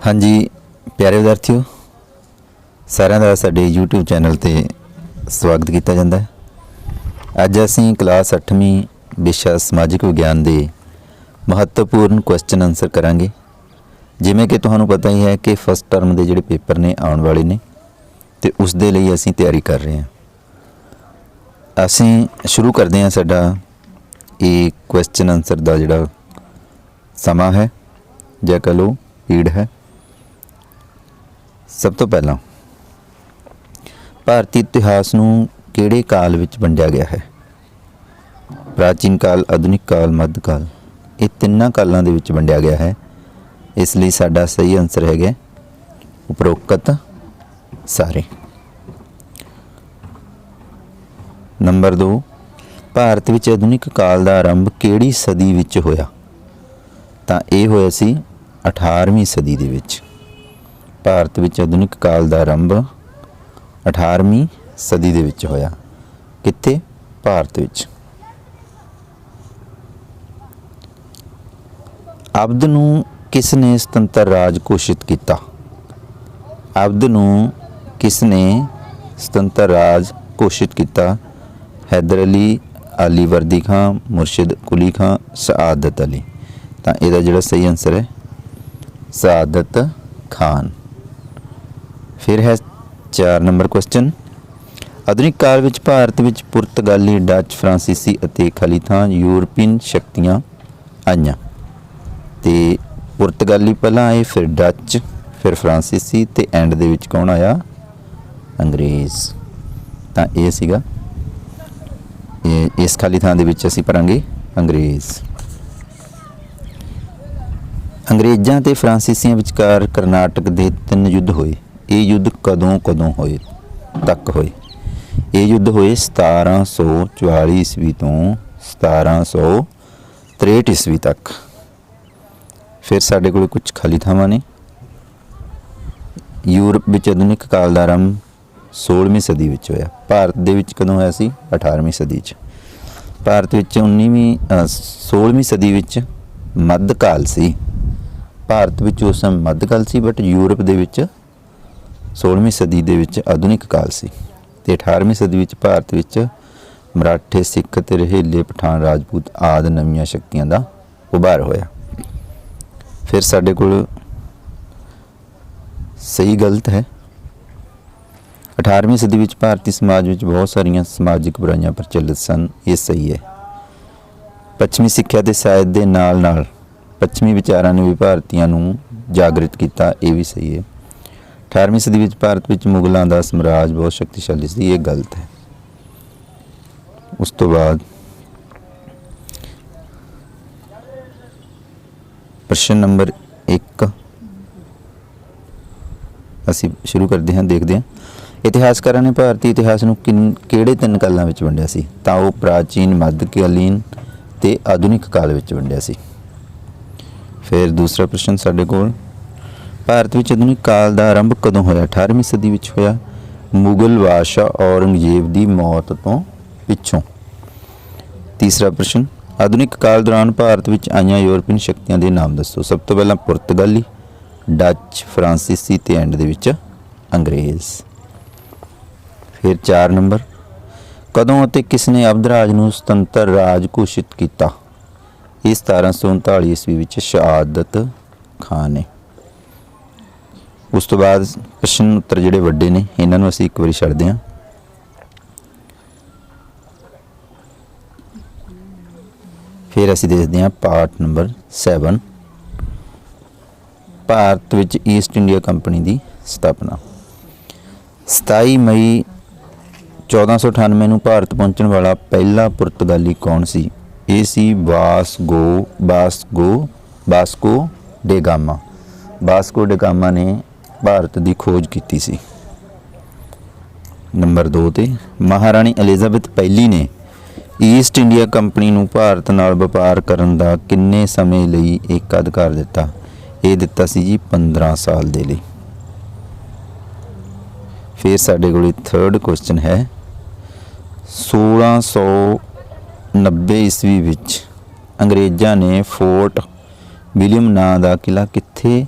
हाँ जी प्यारे विद्यार्थियों, सारिਆਂ ਦਾ ਸਾਡੇ YouTube चैनल ਤੇ स्वागत किया जाता है। ਅੱਜ ਅਸੀਂ क्लास 8ਵੀਂ विषय समाजिक विज्ञान ਦੇ महत्वपूर्ण क्वेश्चन आंसर करांगे। जिमें कि तुहानू पता ही है कि फस्ट टर्म के जोड़े पेपर ने आने वाले ने तो उस दे लिए असी तैयारी कर रहे हैं। असी शुरू करते हैं। साडा ये क्वेश्चन आंसर का जोड़ा समा है या कह लो पीड़ है। सब तो पहला भारतीय इतिहास नूं किहड़े काल विच वंडिया गया है? प्राचीन काल, आधुनिक काल, मध्यकाल, ये तिन्ना कालों दे विच वंडिया गया है। इसलिए साडा सही आंसर है उपरोक्त सारे। नंबर 2, भारत विच आधुनिक काल का आरंभ किहड़ी सदी विच होया? तां इह होया सी 18वीं सदी दे विच। भारत विच आधुनिक काल का आरंभ 18वीं सदी दे विच होया। कित्थे? भारत विच। अवध नूं किसने स्वतंत्र राज घोषित किया? अवध नूं किसने स्वतंत्र राज घोषित किया? हैदर अली, अली वर्दी खां, मुर्शिद कुली खां, शहादत अली। तो यदा जो सही आंसर है शहादत खान। फिर है 4 नंबर क्वेश्चन। आधुनिक काल विच भारत विच पुर्तगाली, डच, फ्रांसीसी अते खलीथां यूरोपीयन शक्तियां आईयां। ते पुर्तगाली पहला आए, फिर डच, फिर फ्रांसीसी ते एंड दे विच कौन आया? अंग्रेज़। तो ये सीगा इस खाली थां दे विच असीं भरांगे अंग्रेज़। अंग्रेज़ां ते फ्रांसीसियां विचकार करनाटक दे 3 युद्ध होए। ये युद्ध कदों होए तक होए? ये युद्ध होए 1744 ईस्वी तो 1763 ईस्वी तक। फिर साढ़े कोल कुछ खाली थावां ने। यूरोप विच आधुनिक काल का आरंभ 16वीं सदी विच होया। भारत दे विच कदों होया सी? 18वीं सदी च। भारत विच 16वीं सदी विच मध्यकाल सी। भारत विच उस समय मध्यकाल सी, बट यूरोप दे विच 16वीं सदी दे विच आधुनिक काल सी। ते 18वीं सदी विच भारत विच मराठे, सिख ते रहेले, पठान, राजपूत आदि नवीं शक्तियां दा उभार होया। फिर साढ़े कोल सही गलत है। 18वीं सदी विच भारतीय समाज विच बहुत सारियां समाजिक बुराइयां प्रचलित सन। ये सही है। पश्चिमी सिक्ख्या ते साहित्य दे नाल नाल पश्चिमी विचारां ने भी भारतीयां नूं जागृत किया। ये भी सही है। 18वीं सदी विच भारत विच मुगलों का साम्राज बहुत शक्तिशाली सी। ये गलत है। उस तो बाद प्रश्न नंबर 1 असी शुरू करते हैं। देखते हैं इतिहासकारों ने भारतीय इतिहास नूं किहड़े 3 कालों विच वंडिया सी? तां वो प्राचीन, मध्यकालीन ते आधुनिक काल विच वंडिया सी। फिर दूसरा प्रश्न साढ़े कोल, भारत विच आधुनिक काल का आरंभ कदों होया? 18वीं सदी विच होया। मुगल बादशाह औरंगजेब की मौत तो पिछों। तीसरा प्रश्न, आधुनिक काल दौरान भारत विच आईयां यूरोपीयन शक्तियां के नाम दसो। सब तो पहला पुर्तगाली, डच, फ्रांसीसी ते एंड दे विच अंग्रेज़। फिर 4 नंबर, कदों अते किसने अवध राज नूं स्वतंत्र राज घोषित किया? ये 1739 ईस्वी विच शहादत खान ने। उस तो बाद प्रश्न उत्तर जिहड़े वड्डे ने इन्हां नूं असीं एक वारी छड्डदे हां। फिर असीं देखते हैं पार्ट नंबर 7। भारत विच ईस्ट इंडिया कंपनी की स्थापना। 27 मई 1498 नूं भारत पहुंचण वाला पहला पुर्तगाली कौन सी? ये सी Vasco da Gama. Vasco da Gama ने भारत की खोज की सी। नंबर 2 ते महाराणी एलिजाबेथ पहली ने ईस्ट इंडिया कंपनी नूं भारत नाल व्यापार करन दा किन्ने समय लई एकाधिकार दिता? ये दिता सी जी 15 साल दे लई। फिर साडे कोल 3rd क्वेश्चन है 1690 ईस्वी अंग्रेज़ों ने फोर्ट विलियम नां दा किला कित्थे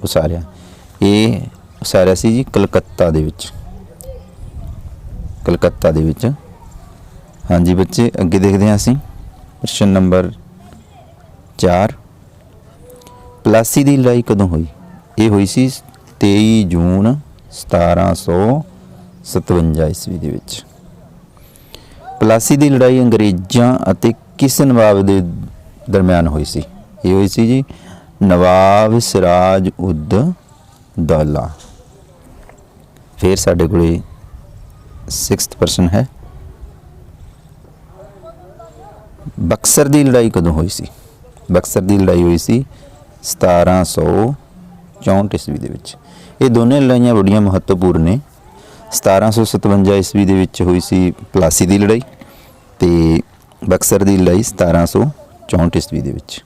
ਉਸਾਰਿਆ। ਇਹ ਉਸਾਰਿਆ ਸੀ ਜੀ ਕਲਕੱਤਾ ਦੇ ਵਿੱਚ, ਕਲਕੱਤਾ ਦੇ ਵਿੱਚ। ਹਾਂਜੀ ਬੱਚੇ, ਅੱਗੇ ਦੇਖਦੇ ਹਾਂ ਅਸੀਂ ਪ੍ਰਸ਼ਨ ਨੰਬਰ 4। ਪਲਾਸੀ ਦੀ ਲੜਾਈ ਕਦੋਂ ਹੋਈ? ਇਹ ਹੋਈ ਸੀ 23 ਜੂਨ 1757 ਈਸਵੀ ਦੇ ਵਿੱਚ। ਪਲਾਸੀ ਦੀ ਲੜਾਈ ਅੰਗਰੇਜ਼ਾਂ ਅਤੇ ਕਿਸ ਨਵਾਬ ਦੇ ਦਰਮਿਆਨ ਹੋਈ ਸੀ? ਇਹ ਹੋਈ ਸੀ ਜੀ ਨਵਾਬ ਸਿਰਾਜ ਉਦ ਦੌਲਾ। ਫਿਰ ਸਾਡੇ ਕੋਲੇ 6th ਪ੍ਰਸ਼ਨ ਹੈ, ਬਕਸਰ ਦੀ ਲੜਾਈ ਕਦੋਂ ਹੋਈ ਸੀ? ਬਕਸਰ ਦੀ ਲੜਾਈ ਹੋਈ ਸੀ 1764 ਈਸਵੀ ਦੇ ਵਿੱਚ। ਇਹ ਦੋਨੇ ਲੜਾਈਆਂ ਬੜੀਆਂ ਮਹੱਤਵਪੂਰਨ ਨੇ। 1757 ਈਸਵੀ ਦੇ ਵਿੱਚ ਹੋਈ ਸੀ ਪਲਾਸੀ ਦੀ ਲੜਾਈ ਤੇ ਬਕਸਰ ਦੀ ਲੜਾਈ 1764 ਈਸਵੀ ਦੇ ਵਿੱਚ।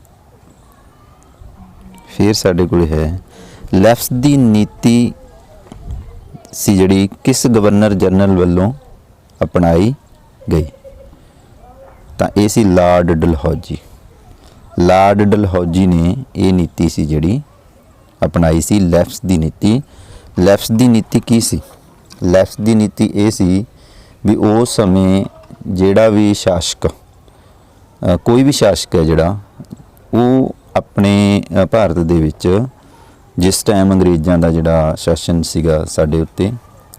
ਫਿਰ ਸਾਡੇ ਕੋਲ ਹੈ ਲੈਫਟ ਦੀ ਨੀਤੀ ਸੀ ਜਿਹੜੀ ਕਿਸ ਗਵਰਨਰ ਜਨਰਲ ਵੱਲੋਂ ਅਪਣਾਈ ਗਈ? ਤਾਂ ਇਹ ਸੀ ਲਾਰਡ ਡਲਹੌਜੀ। ਲਾਰਡ ਡਲਹੌਜੀ ਨੇ ਇਹ ਨੀਤੀ ਸੀ ਜਿਹੜੀ ਅਪਣਾਈ ਸੀ, ਲੈਫਟ ਦੀ ਨੀਤੀ। ਲੈਫਟ ਦੀ ਨੀਤੀ ਕੀ ਸੀ? ਲੈਫਟ ਦੀ ਨੀਤੀ ਇਹ ਸੀ ਵੀ ਉਸ ਸਮੇਂ ਜਿਹੜਾ ਵੀ ਸ਼ਾਸਕ, ਕੋਈ ਵੀ ਸ਼ਾਸਕ ਹੈ ਜਿਹੜਾ, ਉਹ ਆਪਣੇ ਭਾਰਤ ਦੇ ਵਿੱਚ ਜਿਸ ਟਾਈਮ ਅੰਗਰੇਜ਼ਾਂ ਦਾ ਜਿਹੜਾ ਸ਼ਾਸਨ ਸੀਗਾ ਸਾਡੇ ਉੱਤੇ,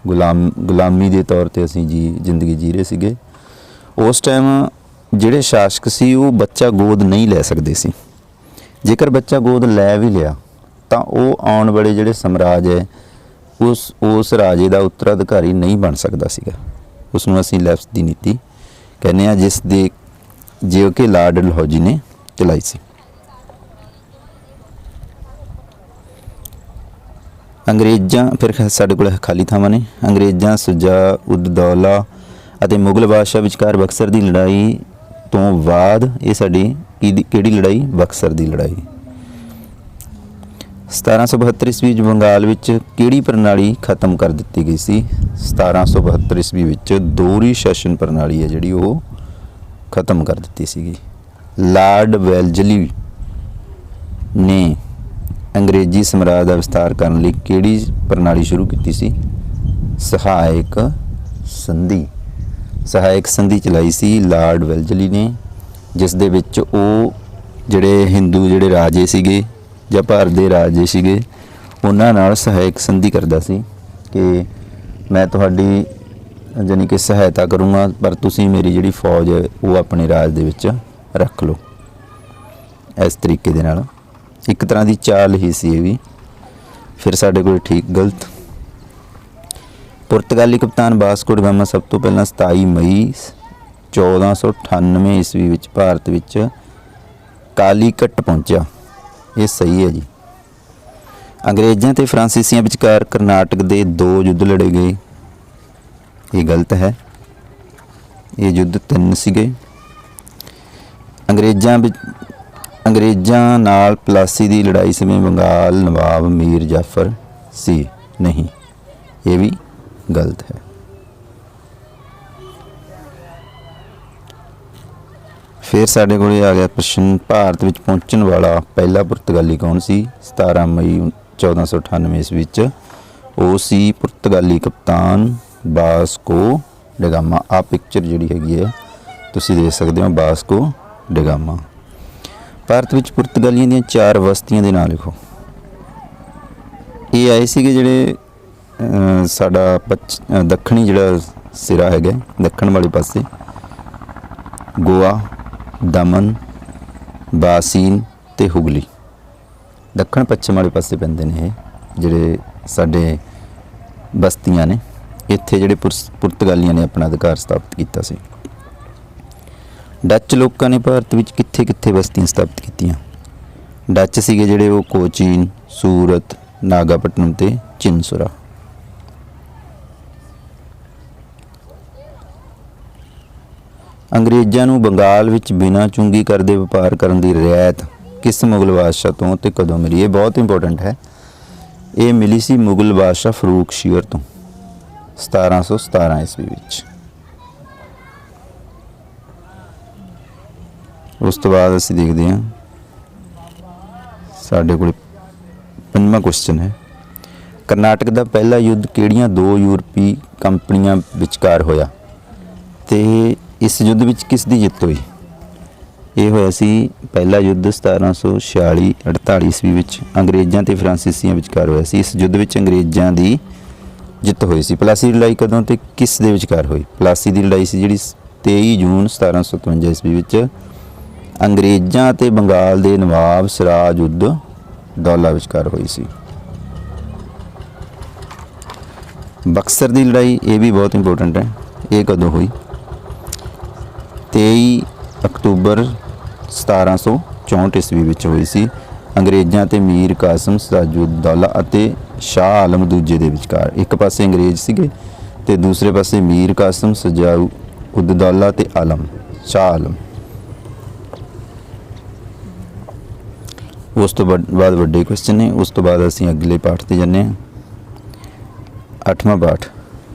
ਗੁਲਾਮੀ ਦੇ ਤੌਰ ਤੇ ਅਸੀਂ ਜ਼ਿੰਦਗੀ ਜੀ ਰਹੇ ਸੀਗੇ, ਉਸ ਟਾਈਮ ਜਿਹੜੇ ਸ਼ਾਸਕ ਸੀ ਉਹ ਬੱਚਾ ਗੋਦ ਨਹੀਂ ਲੈ ਸਕਦੇ ਸੀ। ਜੇਕਰ ਬੱਚਾ ਗੋਦ ਲੈ ਵੀ ਲਿਆ ਤਾਂ ਉਹ ਆਉਣ ਵਾਲੇ ਜਿਹੜੇ ਸਮਰਾਜ ਹੈ ਉਸ ਰਾਜੇ ਦਾ ਉੱਤਰਾਧਿਕਾਰੀ ਨਹੀਂ ਬਣ ਸਕਦਾ ਸੀਗਾ। ਉਸ ਨੂੰ ਅਸੀਂ ਲੈਫਟ ਦੀ ਨੀਤੀ ਕਹਿੰਦੇ ਹਾਂ, ਜਿਸ ਦੇ ਜੋ ਕਿ ਲਾਰਡ ਡਲਹੌਜੀ ਨੇ ਚਲਾਈ ਸੀ। ਅੰਗਰੇਜ਼ਾਂ, ਫਿਰ ਸਾਡੇ ਕੋਲ ਖਾਲੀ ਥਾਵਾਂ ਨੇ। ਅੰਗਰੇਜ਼ਾਂ, ਸੁਜਾ ਉਦ ਦੌਲਾ ਅਤੇ ਮੁਗਲ ਬਾਦਸ਼ਾਹ ਵਿਚਕਾਰ ਬਕਸਰ ਦੀ ਲੜਾਈ ਤੋਂ ਬਾਅਦ ਇਹ ਸਾਡੀ ਕਿਹੜੀ ਲੜਾਈ? ਬਕਸਰ ਦੀ ਲੜਾਈ। 1772 ਈਸਵੀ ਵਿੱਚ ਬੰਗਾਲ ਵਿੱਚ ਕਿਹੜੀ ਪ੍ਰਣਾਲੀ ਖਤਮ ਕਰ ਦਿੱਤੀ ਗਈ ਸੀ? 1772 ਈਸਵੀ ਵਿੱਚ ਦੋਹਰੀ ਸ਼ਾਸਨ ਪ੍ਰਣਾਲੀ ਹੈ ਜਿਹੜੀ ਉਹ ਖਤਮ ਕਰ ਦਿੱਤੀ ਸੀਗੀ। ਲਾਰਡ ਵੈਲਜ਼ਲੀ ਨੇ ਅੰਗਰੇਜ਼ੀ ਸਮਰਾਜ ਦਾ ਵਿਸਤਾਰ ਕਰਨ ਲਈ ਕਿਹੜੀ ਪ੍ਰਣਾਲੀ ਸ਼ੁਰੂ ਕੀਤੀ ਸੀ? ਸਹਾਇਕ ਸੰਧੀ। ਸਹਾਇਕ ਸੰਧੀ ਚਲਾਈ ਸੀ ਲਾਰਡ ਵੈਲਜ਼ਲੀ ਨੇ, ਜਿਸ ਦੇ ਵਿੱਚ ਉਹ ਜਿਹੜੇ ਹਿੰਦੂ ਜਿਹੜੇ ਰਾਜੇ ਸੀਗੇ ਜਾਂ ਭਾਰਤ ਦੇ ਰਾਜੇ ਸੀਗੇ ਉਹਨਾਂ ਨਾਲ ਸਹਾਇਕ ਸੰਧੀ ਕਰਦਾ ਸੀ ਕਿ ਮੈਂ ਤੁਹਾਡੀ ਜਾਣੀ ਕਿ ਸਹਾਇਤਾ ਕਰੂੰਗਾ, ਪਰ ਤੁਸੀਂ ਮੇਰੀ ਜਿਹੜੀ ਫੌਜ ਹੈ ਉਹ ਆਪਣੇ ਰਾਜ ਦੇ ਵਿੱਚ ਰੱਖ ਲਓ। ਇਸ ਤਰੀਕੇ ਦੇ ਨਾਲ ਇੱਕ ਤਰ੍ਹਾਂ ਦੀ ਚਾਲ ਹੀ ਸੀ ਇਹ ਵੀ। ਫਿਰ ਸਾਡੇ ਕੋਲ ਠੀਕ ਗਲਤ। ਪੁਰਤਗਾਲੀ ਕਪਤਾਨ ਵਾਸਕੋ ਡ ਗਾਮਾ ਸਭ ਤੋਂ ਪਹਿਲਾਂ 27 ਮਈ 1498 ਈਸਵੀ ਵਿੱਚ ਭਾਰਤ ਵਿੱਚ ਕਾਲੀਕਟ ਪਹੁੰਚਿਆ। ਇਹ ਸਹੀ ਹੈ ਜੀ। ਅੰਗਰੇਜ਼ਾਂ ਤੇ ਫਰਾਂਸੀਸੀਆਂ ਵਿਚਕਾਰ ਕਰਨਾਟਕ ਦੇ 2 ਯੁੱਧ ਲੜੇ ਗਏ। ਇਹ ਗਲਤ ਹੈ। ਇਹ ਯੁੱਧ 3 ਸੀਗੇ। ਅੰਗਰੇਜ਼ਾਂ ਨਾਲ ਪਲਾਸੀ ਦੀ ਲੜਾਈ ਸਮੇਂ ਬੰਗਾਲ ਨਵਾਬ ਮੀਰ ਜਾਫਰ ਸੀ। ਨਹੀਂ, ਇਹ ਵੀ ਗਲਤ ਹੈ। ਫਿਰ ਸਾਡੇ ਕੋਲ ਆ ਗਿਆ ਪ੍ਰਸ਼ਨ, ਭਾਰਤ ਵਿੱਚ ਪਹੁੰਚਣ ਵਾਲਾ ਪਹਿਲਾ ਪੁਰਤਗਾਲੀ ਕੌਣ ਸੀ? 17 ਮਈ 1498 ਈਸਵੀ ਵਿੱਚ ਉਹ ਸੀ ਪੁਰਤਗਾਲੀ ਕਪਤਾਨ ਵਾਸਕੋ ਡ ਗਾਮਾ। ਆਹ ਪਿਕਚਰ ਜਿਹੜੀ ਹੈਗੀ ਹੈ ਤੁਸੀਂ ਦੇਖ ਸਕਦੇ ਹੋ, ਵਾਸਕੋ ਡ ਗਾਮਾ। ਭਾਰਤ ਵਿੱਚ ਪੁਰਤਗਾਲੀਆਂ ਦੀਆਂ 4 ਬਸਤੀਆਂ ਦੇ ਨਾਂ ਲਿਖੋ। ਇਹ ਆਏ ਸੀਗੇ ਜਿਹੜੇ ਸਾਡਾ ਦੱਖਣੀ ਜਿਹੜਾ ਸਿਰਾ ਹੈਗਾ, ਦੱਖਣ ਵਾਲੇ ਪਾਸੇ ਗੋਆ, ਦਮਨ, ਬਾਸੀਨ ਤੇ ਹੁਗਲੀ। ਦੱਖਣ ਪੱਛਮ ਵਾਲੇ ਪਾਸੇ ਪੈਂਦੇ ਨੇ ਇਹ ਜਿਹੜੇ ਸਾਡੇ ਬਸਤੀਆਂ ਨੇ। ਇੱਥੇ ਜਿਹੜੇ ਪੁਰਤਗਾਲੀਆਂ ਨੇ ਆਪਣਾ ਅਧਿਕਾਰ ਸਥਾਪਿਤ ਕੀਤਾ ਸੀ। ਡੱਚ ਲੋਕਾਂ ਨੇ ਭਾਰਤ ਵਿੱਚ ਕਿੱਥੇ ਕਿੱਥੇ ਬਸਤੀਆਂ ਸਥਾਪਿਤ ਕੀਤੀਆਂ? ਡੱਚ ਸੀਗੇ ਜਿਹੜੇ ਉਹ ਕੋਚੀਨ, ਸੂਰਤ, ਨਾਗਾਪਟਨਮ ਤੇ ਚਿਨਸੁਰਾ। ਅੰਗਰੇਜ਼ਾਂ ਨੂੰ ਬੰਗਾਲ ਵਿੱਚ ਬਿਨਾਂ ਚੁੰਗੀ ਕਰ ਦੇ ਵਪਾਰ ਕਰਨ ਦੀ ਰਿਆਇਤ ਕਿਸ ਮੁਗਲ ਬਾਦਸ਼ਾਹ ਤੋਂ ਤੇ ਕਦੋਂ ਮਿਲੀ? ਇਹ ਬਹੁਤ ਇੰਪੋਰਟੈਂਟ ਹੈ। ਇਹ ਮਿਲੀ ਸੀ ਮੁਗਲ ਬਾਦਸ਼ਾਹ ਫਰੂਖਸ਼ੀਰ ਤੋਂ 1717 ਈਸਵੀ ਵਿੱਚ। ਉਸ ਤੋਂ ਬਾਅਦ ਅਸੀਂ ਦੇਖਦੇ ਹਾਂ ਸਾਡੇ ਕੋਲ 5ਵਾਂ 8वां क्वेश्चन है, ਕਰਨਾਟਕ ਦਾ ਪਹਿਲਾ ਯੁੱਧ ਕਿਹੜੀਆਂ ਦੋ ਯੂਰਪੀ ਕੰਪਨੀਆਂ ਵਿਚਕਾਰ ਹੋਇਆ ਤੇ ਇਸ ਯੁੱਧ ਵਿੱਚ ਕਿਸ ਦੀ ਜਿੱਤ ਹੋਈ? ਇਹ ਹੋਇਆ ਸੀ ਪਹਿਲਾ ਯੁੱਧ 1746-48 ਈਸਵੀ ਵਿੱਚ ਅੰਗਰੇਜ਼ਾਂ ਤੇ ਫਰਾਂਸੀਸੀਆਂ ਵਿਚਕਾਰ ਹੋਇਆ ਸੀ। ਇਸ ਯੁੱਧ ਵਿੱਚ ਅੰਗਰੇਜ਼ਾਂ ਦੀ ਜਿੱਤ ਹੋਈ ਸੀ। ਪਲਾਸੀ ਦੀ ਲੜਾਈ ਕਦੋਂ ਤੇ ਕਿਸ ਦੇ ਵਿਚਕਾਰ ਹੋਈ? ਪਲਾਸੀ ਦੀ ਲੜਾਈ ਸੀ ਜਿਹੜੀ 23 ਜੂਨ 1757 ਈਸਵੀ ਵਿੱਚ ਅੰਗਰੇਜ਼ਾਂ ਤੇ ਬੰਗਾਲ ਦੇ ਨਵਾਬ ਸਿਰਾਜ ਉਦ ਦੌਲਾ ਵਿਚਕਾਰ ਹੋਈ ਸੀ। ਬਕਸਰ ਦੀ ਲੜਾਈ ਇਹ ਵੀ ਬਹੁਤ ਇੰਪੋਰਟੈਂਟ ਹੈ। ਇਹ ਕਦੋਂ ਹੋਈ? 23 ਅਕਤੂਬਰ 1764 ਈਸਵੀ ਵਿੱਚ ਹੋਈ ਸੀ ਅੰਗਰੇਜ਼ਾਂ ਤੇ ਮੀਰ ਕਾਸਮ ਸਿਰਾਜੁੱਦੌਲਾ ਅਤੇ ਸ਼ਾਹ ਆਲਮ ਦੂਜੇ ਦੇ ਵਿਚਕਾਰ। ਇੱਕ ਪਾਸੇ ਅੰਗਰੇਜ਼ ਸੀਗੇ ਤੇ ਦੂਸਰੇ ਪਾਸੇ ਮੀਰ ਕਾਸਮ ਸਿਰਾਜੁੱਦੌਲਾ ਤੇ ਆਲਮ ਸ਼ਾਹ ਆਲਮ। ਉਸ ਤੋਂ ਬਾਅਦ ਵੱਡੇ ਕੁਐਸਚਨ ਨੇ। ਉਸ ਤੋਂ ਬਾਅਦ ਅਸੀਂ ਅਗਲੇ ਪਾਠ ਤੇ ਜਾਂਦੇ ਹਾਂ। 8ਵਾਂ ਪਾਠ,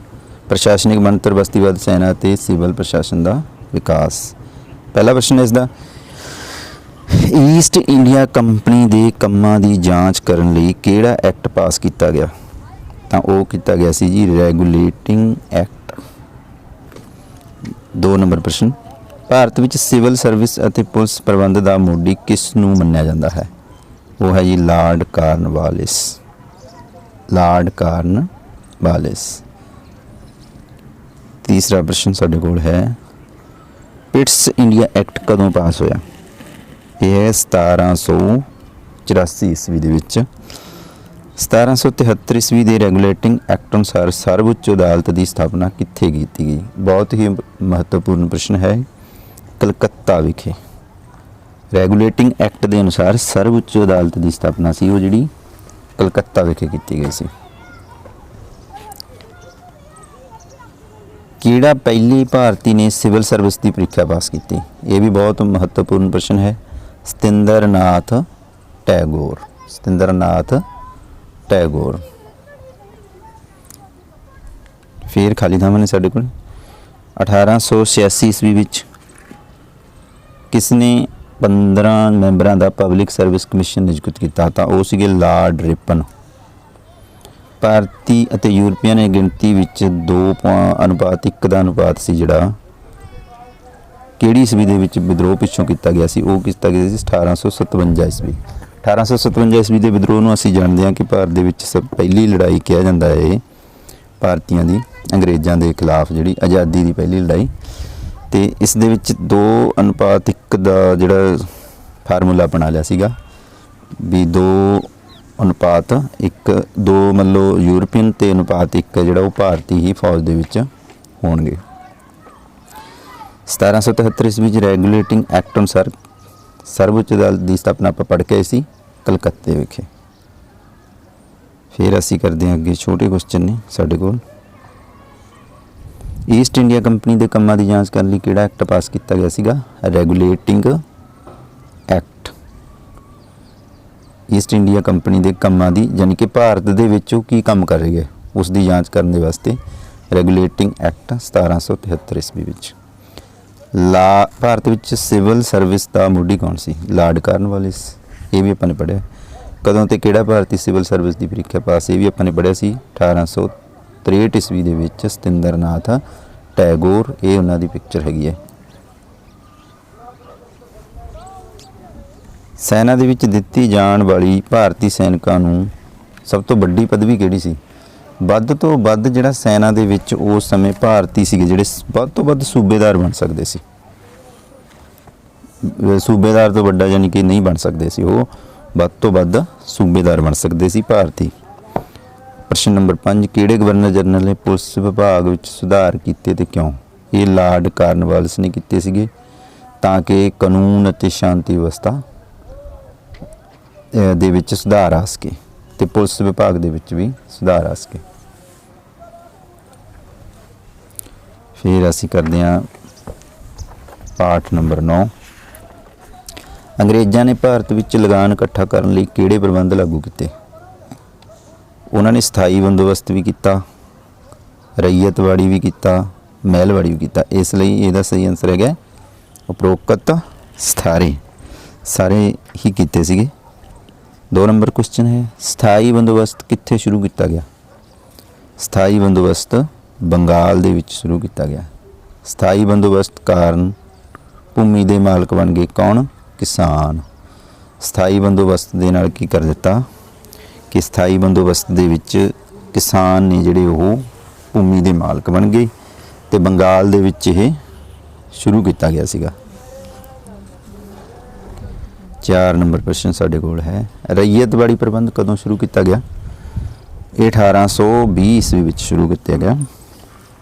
ਪ੍ਰਸ਼ਾਸਨਿਕ ਬਣਤਰ ਬਸਤੀਵਾਦ ਸੈਨਾ ਅਤੇ ਸਿਵਲ ਪ੍ਰਸ਼ਾਸਨ ਦਾ ਵਿਕਾਸ। ਪਹਿਲਾ ਪ੍ਰਸ਼ਨ ਹੈ ਇਸ ਦਾ, ਈਸਟ ਇੰਡੀਆ ਕੰਪਨੀ ਦੇ ਕੰਮਾਂ ਦੀ ਜਾਂਚ ਕਰਨ ਲਈ ਕਿਹੜਾ ਐਕਟ ਪਾਸ ਕੀਤਾ ਗਿਆ? ਤਾਂ ਉਹ ਕੀਤਾ ਗਿਆ ਸੀ ਜੀ ਰੈਗੂਲੇਟਿੰਗ ਐਕਟ। 2 ਨੰਬਰ ਪ੍ਰਸ਼ਨ, ਭਾਰਤ ਵਿੱਚ ਸਿਵਲ ਸਰਵਿਸ ਅਤੇ ਪੁਲਿਸ ਪ੍ਰਬੰਧ ਦਾ ਮੋਢੀ ਕਿਸ ਨੂੰ ਮੰਨਿਆ ਜਾਂਦਾ ਹੈ? ਉਹ ਹੈ ਜੀ ਲਾਰਡ ਕਾਰਨਵਾਲਿਸ। Lord Cornwallis. ਤੀਸਰਾ ਪ੍ਰਸ਼ਨ ਸਾਡੇ ਕੋਲ ਹੈ, ਪਿਟਸ ਇੰਡੀਆ ਐਕਟ ਕਦੋਂ ਪਾਸ ਹੋਇਆ? ਇਹ ਹੈ 1784 ਈਸਵੀ ਦੇ ਵਿੱਚ। 1773 ਈਸਵੀ ਦੇ ਰੈਗੂਲੇਟਿੰਗ ਐਕਟ ਅਨੁਸਾਰ ਸਰਵਉੱਚ ਅਦਾਲਤ ਦੀ ਸਥਾਪਨਾ ਕਿੱਥੇ ਕੀਤੀ ਗਈ? ਬਹੁਤ ਹੀ ਮਹੱਤਵਪੂਰਨ ਪ੍ਰਸ਼ਨ ਹੈ। ਕਲਕੱਤਾ ਵਿਖੇ। ਰੈਗੂਲੇਟਿੰਗ ਐਕਟ ਦੇ ਅਨੁਸਾਰ ਸਰਵਉੱਚ ਅਦਾਲਤ ਦੀ ਸਥਾਪਨਾ ਸੀ ਉਹ ਜਿਹੜੀ ਕਲਕੱਤਾ ਵਿਖੇ ਕੀਤੀ ਗਈ ਸੀ। ਕਿਹੜਾ ਪਹਿਲੀ ਭਾਰਤੀ ਨੇ ਸਿਵਲ ਸਰਵਿਸ ਦੀ ਪ੍ਰੀਖਿਆ ਪਾਸ ਕੀਤੀ? ਇਹ ਵੀ ਬਹੁਤ ਮਹੱਤਵਪੂਰਨ ਪ੍ਰਸ਼ਨ ਹੈ। ਸਤਿੰਦਰਨਾਥ ਟੈਗੋਰ। ਸਤਿੰਦਰਨਾਥ ਟੈਗੋਰ। ਫਿਰ ਖਾਲੀ ਥਾਵਾਂ ਨੇ ਸਾਡੇ ਕੋਲ। 1886 ਈਸਵੀ ਵਿੱਚ ਕਿਸ ਨੇ 15 ਮੈਂਬਰਾਂ ਦਾ ਪਬਲਿਕ ਸਰਵਿਸ ਕਮਿਸ਼ਨ ਨਿਯੁਕਤ ਕੀਤਾ? ਤਾਂ ਉਹ ਸੀਗੇ ਲਾਰਡ ਰਿਪਨ। ਭਾਰਤੀ ਅਤੇ ਯੂਰਪੀਅਨ ਨੇ ਗਿਣਤੀ ਵਿੱਚ 2:1 ਦਾ ਅਨੁਪਾਤ ਸੀ ਜਿਹੜਾ ਕਿਹੜੀ ਈਸਵੀ ਦੇ ਵਿੱਚ ਵਿਦਰੋਹ ਪਿੱਛੋਂ ਕੀਤਾ ਗਿਆ ਸੀ? ਉਹ ਕੀਤਾ ਗਿਆ ਸੀ 1857 ਈਸਵੀ। 1857 ਈਸਵੀ ਦੇ ਵਿਦਰੋਹ ਨੂੰ ਅਸੀਂ ਜਾਣਦੇ ਹਾਂ ਕਿ ਭਾਰਤ ਦੇ ਵਿੱਚ ਸਭ ਪਹਿਲੀ ਲੜਾਈ ਕਿਹਾ ਜਾਂਦਾ ਹੈ ਇਹ ਭਾਰਤੀਆਂ ਦੀ ਅੰਗਰੇਜ਼ਾਂ ਦੇ ਖਿਲਾਫ ਜਿਹੜੀ ਆਜ਼ਾਦੀ ਦੀ ਪਹਿਲੀ ਲੜਾਈ। ਤੇ ਇਸ ਦੇ ਵਿੱਚ 2:1 ਦਾ ਜਿਹੜਾ ਫਾਰਮੂਲਾ ਬਣਾ ਲਿਆ ਸੀਗਾ ਵੀ 2:1 2 ਮੰਨ ਲਓ ਯੂਰਪੀਅਨ ਤੇ 1:1 ਜਿਹੜਾ ਉਹ ਭਾਰਤੀ ਹੀ ਫੌਜ ਦੇ ਵਿੱਚ ਹੋਣਗੇ। 1773 ਈਸਵੀ ਵਿੱਚ ਰੈਗੂਲੇਟਿੰਗ ਐਕਟ ਅਨੁਸਾਰ ਸਰਵਉੱਚ ਅਦਾਲਤ ਦੀ ਸਥਾਪਨਾ ਆਪਾਂ ਪੜ੍ਹ ਕੇ ਆਏ ਸੀ ਕਲਕੱਤੇ ਵਿਖੇ। ਫਿਰ ਅਸੀਂ ਕਰਦੇ ਹਾਂ ਅੱਗੇ ਛੋਟੇ ਕੁਐਸਚਨ ਨੇ ਸਾਡੇ ਕੋਲ। ਈਸਟ ਇੰਡੀਆ ਕੰਪਨੀ ਦੇ ਕੰਮਾਂ ਦੀ ਜਾਂਚ ਕਰਨ ਲਈ ਕਿਹੜਾ ਐਕਟ ਪਾਸ ਕੀਤਾ ਗਿਆ ਸੀਗਾ? Regulating act. East India company ਦੇ ਕੰਮਾਂ ਦੀ ਯਾਨੀ ਕਿ ਭਾਰਤ ਦੇ ਵਿੱਚ ਉਹ ਕੀ ਕੰਮ ਕਰ ਰਹੀ ਹੈ ਉਸ ਦੀ ਜਾਂਚ ਕਰਨ ਦੇ ਵਾਸਤੇ ਰੈਗੂਲੇਟਿੰਗ ਐਕਟ 1773 ਈਸਵੀ ਵਿੱਚ। ਭਾਰਤ ਵਿੱਚ ਸਿਵਲ ਸਰਵਿਸ ਦਾ ਮੋਢੀ ਕੌਣ ਸੀ? Lord Cornwallis. ਇਹ ਵੀ ਆਪਾਂ ਨੇ ਪੜ੍ਹਿਆ। ਕਦੋਂ ਤੇ ਕਿਹੜਾ ਭਾਰਤੀ ਸਿਵਲ ਸਰਵਿਸ ਦੀ ਪ੍ਰੀਖਿਆ ਪਾਸ? ਇਹ ਵੀ ਆਪਾਂ ਨੇ ਪੜ੍ਹਿਆ ਸੀ 1863 ਈਸਵੀ ਦੇ ਵਿੱਚ ਸਤਿੰਦਰਨਾਥ ਟੈਗੋਰ। ਇਹ ਉਹਨਾਂ ਦੀ ਪਿਕਚਰ ਹੈਗੀ ਹੈ। ਸੈਨਾ ਦੇ ਵਿੱਚ ਦਿੱਤੀ ਜਾਣ ਵਾਲੀ ਭਾਰਤੀ ਸੈਨਿਕਾਂ ਨੂੰ ਸਭ ਤੋਂ ਵੱਡੀ ਪਦਵੀ ਕਿਹੜੀ ਸੀ? ਵੱਧ ਤੋਂ ਵੱਧ ਜਿਹੜਾ ਸੈਨਾ ਦੇ ਵਿੱਚ ਉਸ ਸਮੇਂ ਭਾਰਤੀ ਸੀਗੇ ਜਿਹੜੇ ਵੱਧ ਤੋਂ ਵੱਧ ਸੂਬੇਦਾਰ ਬਣ ਸਕਦੇ ਸੀ। ਸੂਬੇਦਾਰ ਤੋਂ ਵੱਡਾ ਯਾਨੀ ਕਿ ਨਹੀਂ ਬਣ ਸਕਦੇ ਸੀ, ਉਹ ਵੱਧ ਤੋਂ ਵੱਧ ਸੂਬੇਦਾਰ ਬਣ ਸਕਦੇ ਸੀ ਭਾਰਤੀ। ਪ੍ਰਸ਼ਨ ਨੰਬਰ 5, ਕਿਹੜੇ ਗਵਰਨਰ ਜਨਰਲ ਨੇ ਪੁਲਿਸ ਵਿਭਾਗ ਵਿੱਚ ਸੁਧਾਰ ਕੀਤੇ ਤੇ ਕਿਉਂ? ਇਹ ਲਾਰਡ ਕਾਰਨਵਾਲਿਸ ਨੇ ਕੀਤੇ ਸੀਗੇ ਤਾਂ ਕਿ ਕਾਨੂੰਨ ਅਤੇ ਸ਼ਾਂਤੀ ਵਿਵਸਥਾ ਦੇ ਵਿੱਚ ਸੁਧਾਰ ਆ ਸਕੇ ਤੇ ਪੁਲਿਸ ਵਿਭਾਗ ਦੇ ਵਿੱਚ ਵੀ ਸੁਧਾਰ ਆ ਸਕੇ। ਫਿਰ ਅਸੀਂ ਕਰਦੇ ਹਾਂ ਪਾਠ ਨੰਬਰ 9। ਅੰਗਰੇਜ਼ਾਂ ਨੇ ਭਾਰਤ ਵਿੱਚ ਲਗਾਨ ਇਕੱਠਾ ਕਰਨ ਲਈ ਕਿਹੜੇ ਪ੍ਰਬੰਧ ਲਾਗੂ ਕੀਤੇ? ਉਹਨਾਂ ਨੇ ਸਥਾਈ ਬੰਦੋਬਸਤ ਵੀ ਕੀਤਾ, ਰਈਅਤਵਾੜੀ ਵੀ ਕੀਤਾ, ਮਹਿਲਵਾੜੀ ਵੀ ਕੀਤਾ। ਇਸ ਲਈ ਇਹਦਾ ਸਹੀ ਆਨਸਰ ਹੈਗਾ ਉਪਰੋਕਤ ਸਾਰੇ ਹੀ ਕੀਤੇ ਸੀਗੇ। 2 ਨੰਬਰ ਕੁਐਸਚਨ ਹੈ ਸਥਾਈ ਬੰਦੋਬਸਤ ਕਿੱਥੇ ਸ਼ੁਰੂ ਕੀਤਾ ਗਿਆ। ਸਥਾਈ ਬੰਦੋਬਸਤ ਬੰਗਾਲ ਦੇ ਵਿੱਚ ਸ਼ੁਰੂ ਕੀਤਾ ਗਿਆ। ਸਥਾਈ ਬੰਦੋਬਸਤ ਕਾਰਨ ਭੂਮੀ ਦੇ ਮਾਲਕ ਬਣ ਗਏ ਕੌਣ? ਕਿਸਾਨ। ਸਥਾਈ ਬੰਦੋਬਸਤ ਦੇ ਨਾਲ ਕੀ ਕਰ ਦਿੱਤਾ ਕਿ ਸਥਾਈ ਬੰਦੋਬਸਤ ਦੇ ਵਿੱਚ ਕਿਸਾਨ ਨੇ ਜਿਹੜੇ ਉਹ ਭੂਮੀ ਦੇ ਮਾਲਕ ਬਣ ਗਏ ਤੇ ਬੰਗਾਲ ਦੇ ਵਿੱਚ ਇਹ ਸ਼ੁਰੂ ਕੀਤਾ ਗਿਆ ਸੀਗਾ। 4 ਨੰਬਰ ਪ੍ਰਸ਼ਨ ਸਾਡੇ ਕੋਲ ਹੈ ਰਈਅਤਵਾੜੀ ਪ੍ਰਬੰਧ ਕਦੋਂ ਸ਼ੁਰੂ ਕੀਤਾ ਗਿਆ। ਇਹ 1820 ਈਸਵੀ ਵਿੱਚ ਸ਼ੁਰੂ ਕੀਤਾ ਗਿਆ।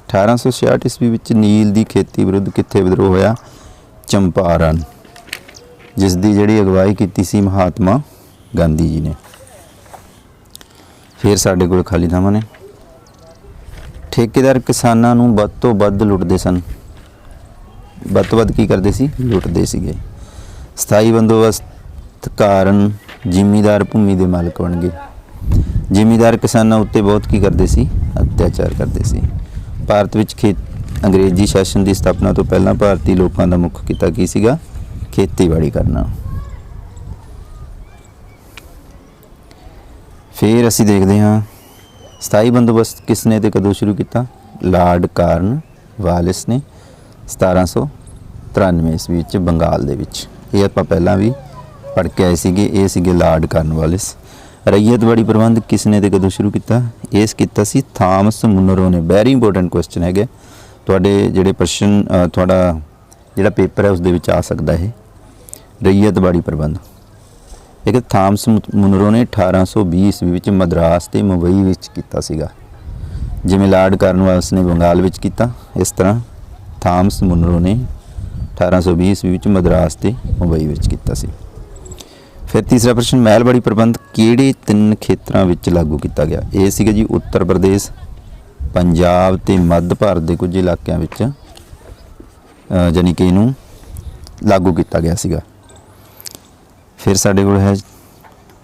1866 ਈਸਵੀ ਵਿੱਚ ਨੀਲ ਦੀ ਖੇਤੀ ਵਿਰੁੱਧ ਕਿੱਥੇ ਵਿਦਰੋਹ ਹੋਇਆ? ਚੰਪਾਰਨ, ਜਿਸ ਦੀ ਜਿਹੜੀ ਅਗਵਾਈ ਕੀਤੀ ਸੀ ਮਹਾਤਮਾ ਗਾਂਧੀ ਜੀ ਨੇ। ਫਿਰ ਸਾਡੇ ਕੋਲ ਖਾਲੀ ਥਾਵਾਂ ਨੇ। ਠੇਕੇਦਾਰ ਕਿਸਾਨਾਂ ਨੂੰ ਵੱਧ ਤੋਂ ਵੱਧ ਲੁੱਟਦੇ ਸਨ। ਵੱਧ ਤੋਂ ਵੱਧ ਕੀ ਕਰਦੇ ਸੀ? ਲੁੱਟਦੇ ਸੀਗੇ। ਸਥਾਈ ਬੰਦੋਬਸਤ ਕਾਰਨ ਜ਼ਿਮੀਂਦਾਰ ਭੂਮੀ ਦੇ ਮਾਲਕ ਬਣ ਗਏ। ਜ਼ਿਮੀਂਦਾਰ ਕਿਸਾਨਾਂ ਉੱਤੇ ਬਹੁਤ ਕੀ ਕਰਦੇ ਸੀ? ਅਤਿਆਚਾਰ ਕਰਦੇ ਸੀ। ਭਾਰਤ ਵਿੱਚ ਅੰਗਰੇਜ਼ੀ ਸ਼ਾਸਨ ਦੀ ਸਥਾਪਨਾ ਤੋਂ ਪਹਿਲਾਂ ਭਾਰਤੀ ਲੋਕਾਂ ਦਾ ਮੁੱਖ ਕਿੱਤਾ ਕੀ ਸੀਗਾ? ਖੇਤੀਬਾੜੀ ਕਰਨਾ। ਫਿਰ ਅਸੀਂ ਦੇਖਦੇ ਹਾਂ ਸਥਾਈ ਬੰਦੋਬਸਤ ਕਿਸ ਨੇ ਤੇ ਕਦੋਂ ਸ਼ੁਰੂ ਕੀਤਾ? ਲਾਰਡ ਕਾਰਨਵਾਲਿਸ ਨੇ 1793 ਈਸਵੀ ਵਿੱਚ ਬੰਗਾਲ ਦੇ ਵਿੱਚ। ਇਹ ਆਪਾਂ ਪਹਿਲਾਂ ਵੀ ਪੜ੍ਹ ਕੇ ਆਏ ਸੀਗੇ। ਇਹ ਸੀਗੇ ਲਾਰਡ ਕਾਰਨਵਾਲਿਸ। ਰਈਅਤਵਾੜੀ ਪ੍ਰਬੰਧ ਕਿਸ ਨੇ ਤੇ ਕਦੋਂ ਸ਼ੁਰੂ ਕੀਤਾ? ਇਹ ਕੀਤਾ ਸੀ ਥਾਮਸ ਮੁਨਰੋ ਨੇ। ਵੈਰੀ ਇੰਪੋਰਟੈਂਟ ਕੁਐਸਚਨ ਹੈਗੇ ਤੁਹਾਡੇ ਜਿਹੜੇ ਪ੍ਰਸ਼ਨ ਤੁਹਾਡਾ ਜਿਹੜਾ ਪੇਪਰ ਹੈ ਉਸ ਦੇ ਵਿੱਚ ਆ ਸਕਦਾ ਹੈ। ਰਈਅਤਵਾੜੀ ਪ੍ਰਬੰਧ ਇੱਕ ਥਾਮਸ ਮੁਨਰੋ ਨੇ 1820 ਈਸਵੀ ਵਿੱਚ ਮਦਰਾਸ ਤੇ ਮੁੰਬਈ ਵਿੱਚ ਕੀਤਾ ਸੀਗਾ। ਜਿਵੇਂ ਲਾਰਡ ਕਾਰਨਵਾਲਿਸ ਨੇ ਬੰਗਾਲ ਵਿੱਚ ਕੀਤਾ, ਇਸ ਤਰ੍ਹਾਂ ਥਾਮਸ ਮੁਨਰੋ ਨੇ 1820 ਈਸਵੀ ਵਿੱਚ ਮਦਰਾਸ ਤੇ ਮੁੰਬਈ ਵਿੱਚ ਕੀਤਾ ਸੀ। ਫਿਰ ਤੀਸਰਾ ਪ੍ਰਸ਼ਨ ਮਹਿਲਵਾੜੀ ਪ੍ਰਬੰਧ ਕਿਹੜੇ 3 ਖੇਤਰਾਂ ਵਿੱਚ ਲਾਗੂ ਕੀਤਾ ਗਿਆ? ਇਹ ਸੀਗਾ ਜੀ ਉੱਤਰ ਪ੍ਰਦੇਸ਼, ਪੰਜਾਬ ਤੇ ਮੱਧ ਭਾਰਤ ਦੇ ਕੁਝ ਇਲਾਕਿਆਂ ਵਿੱਚ ਜਾਣੀ ਕਿ ਇਹਨੂੰ ਲਾਗੂ ਕੀਤਾ ਗਿਆ ਸੀਗਾ। ਫਿਰ ਸਾਡੇ ਕੋਲ ਹੈ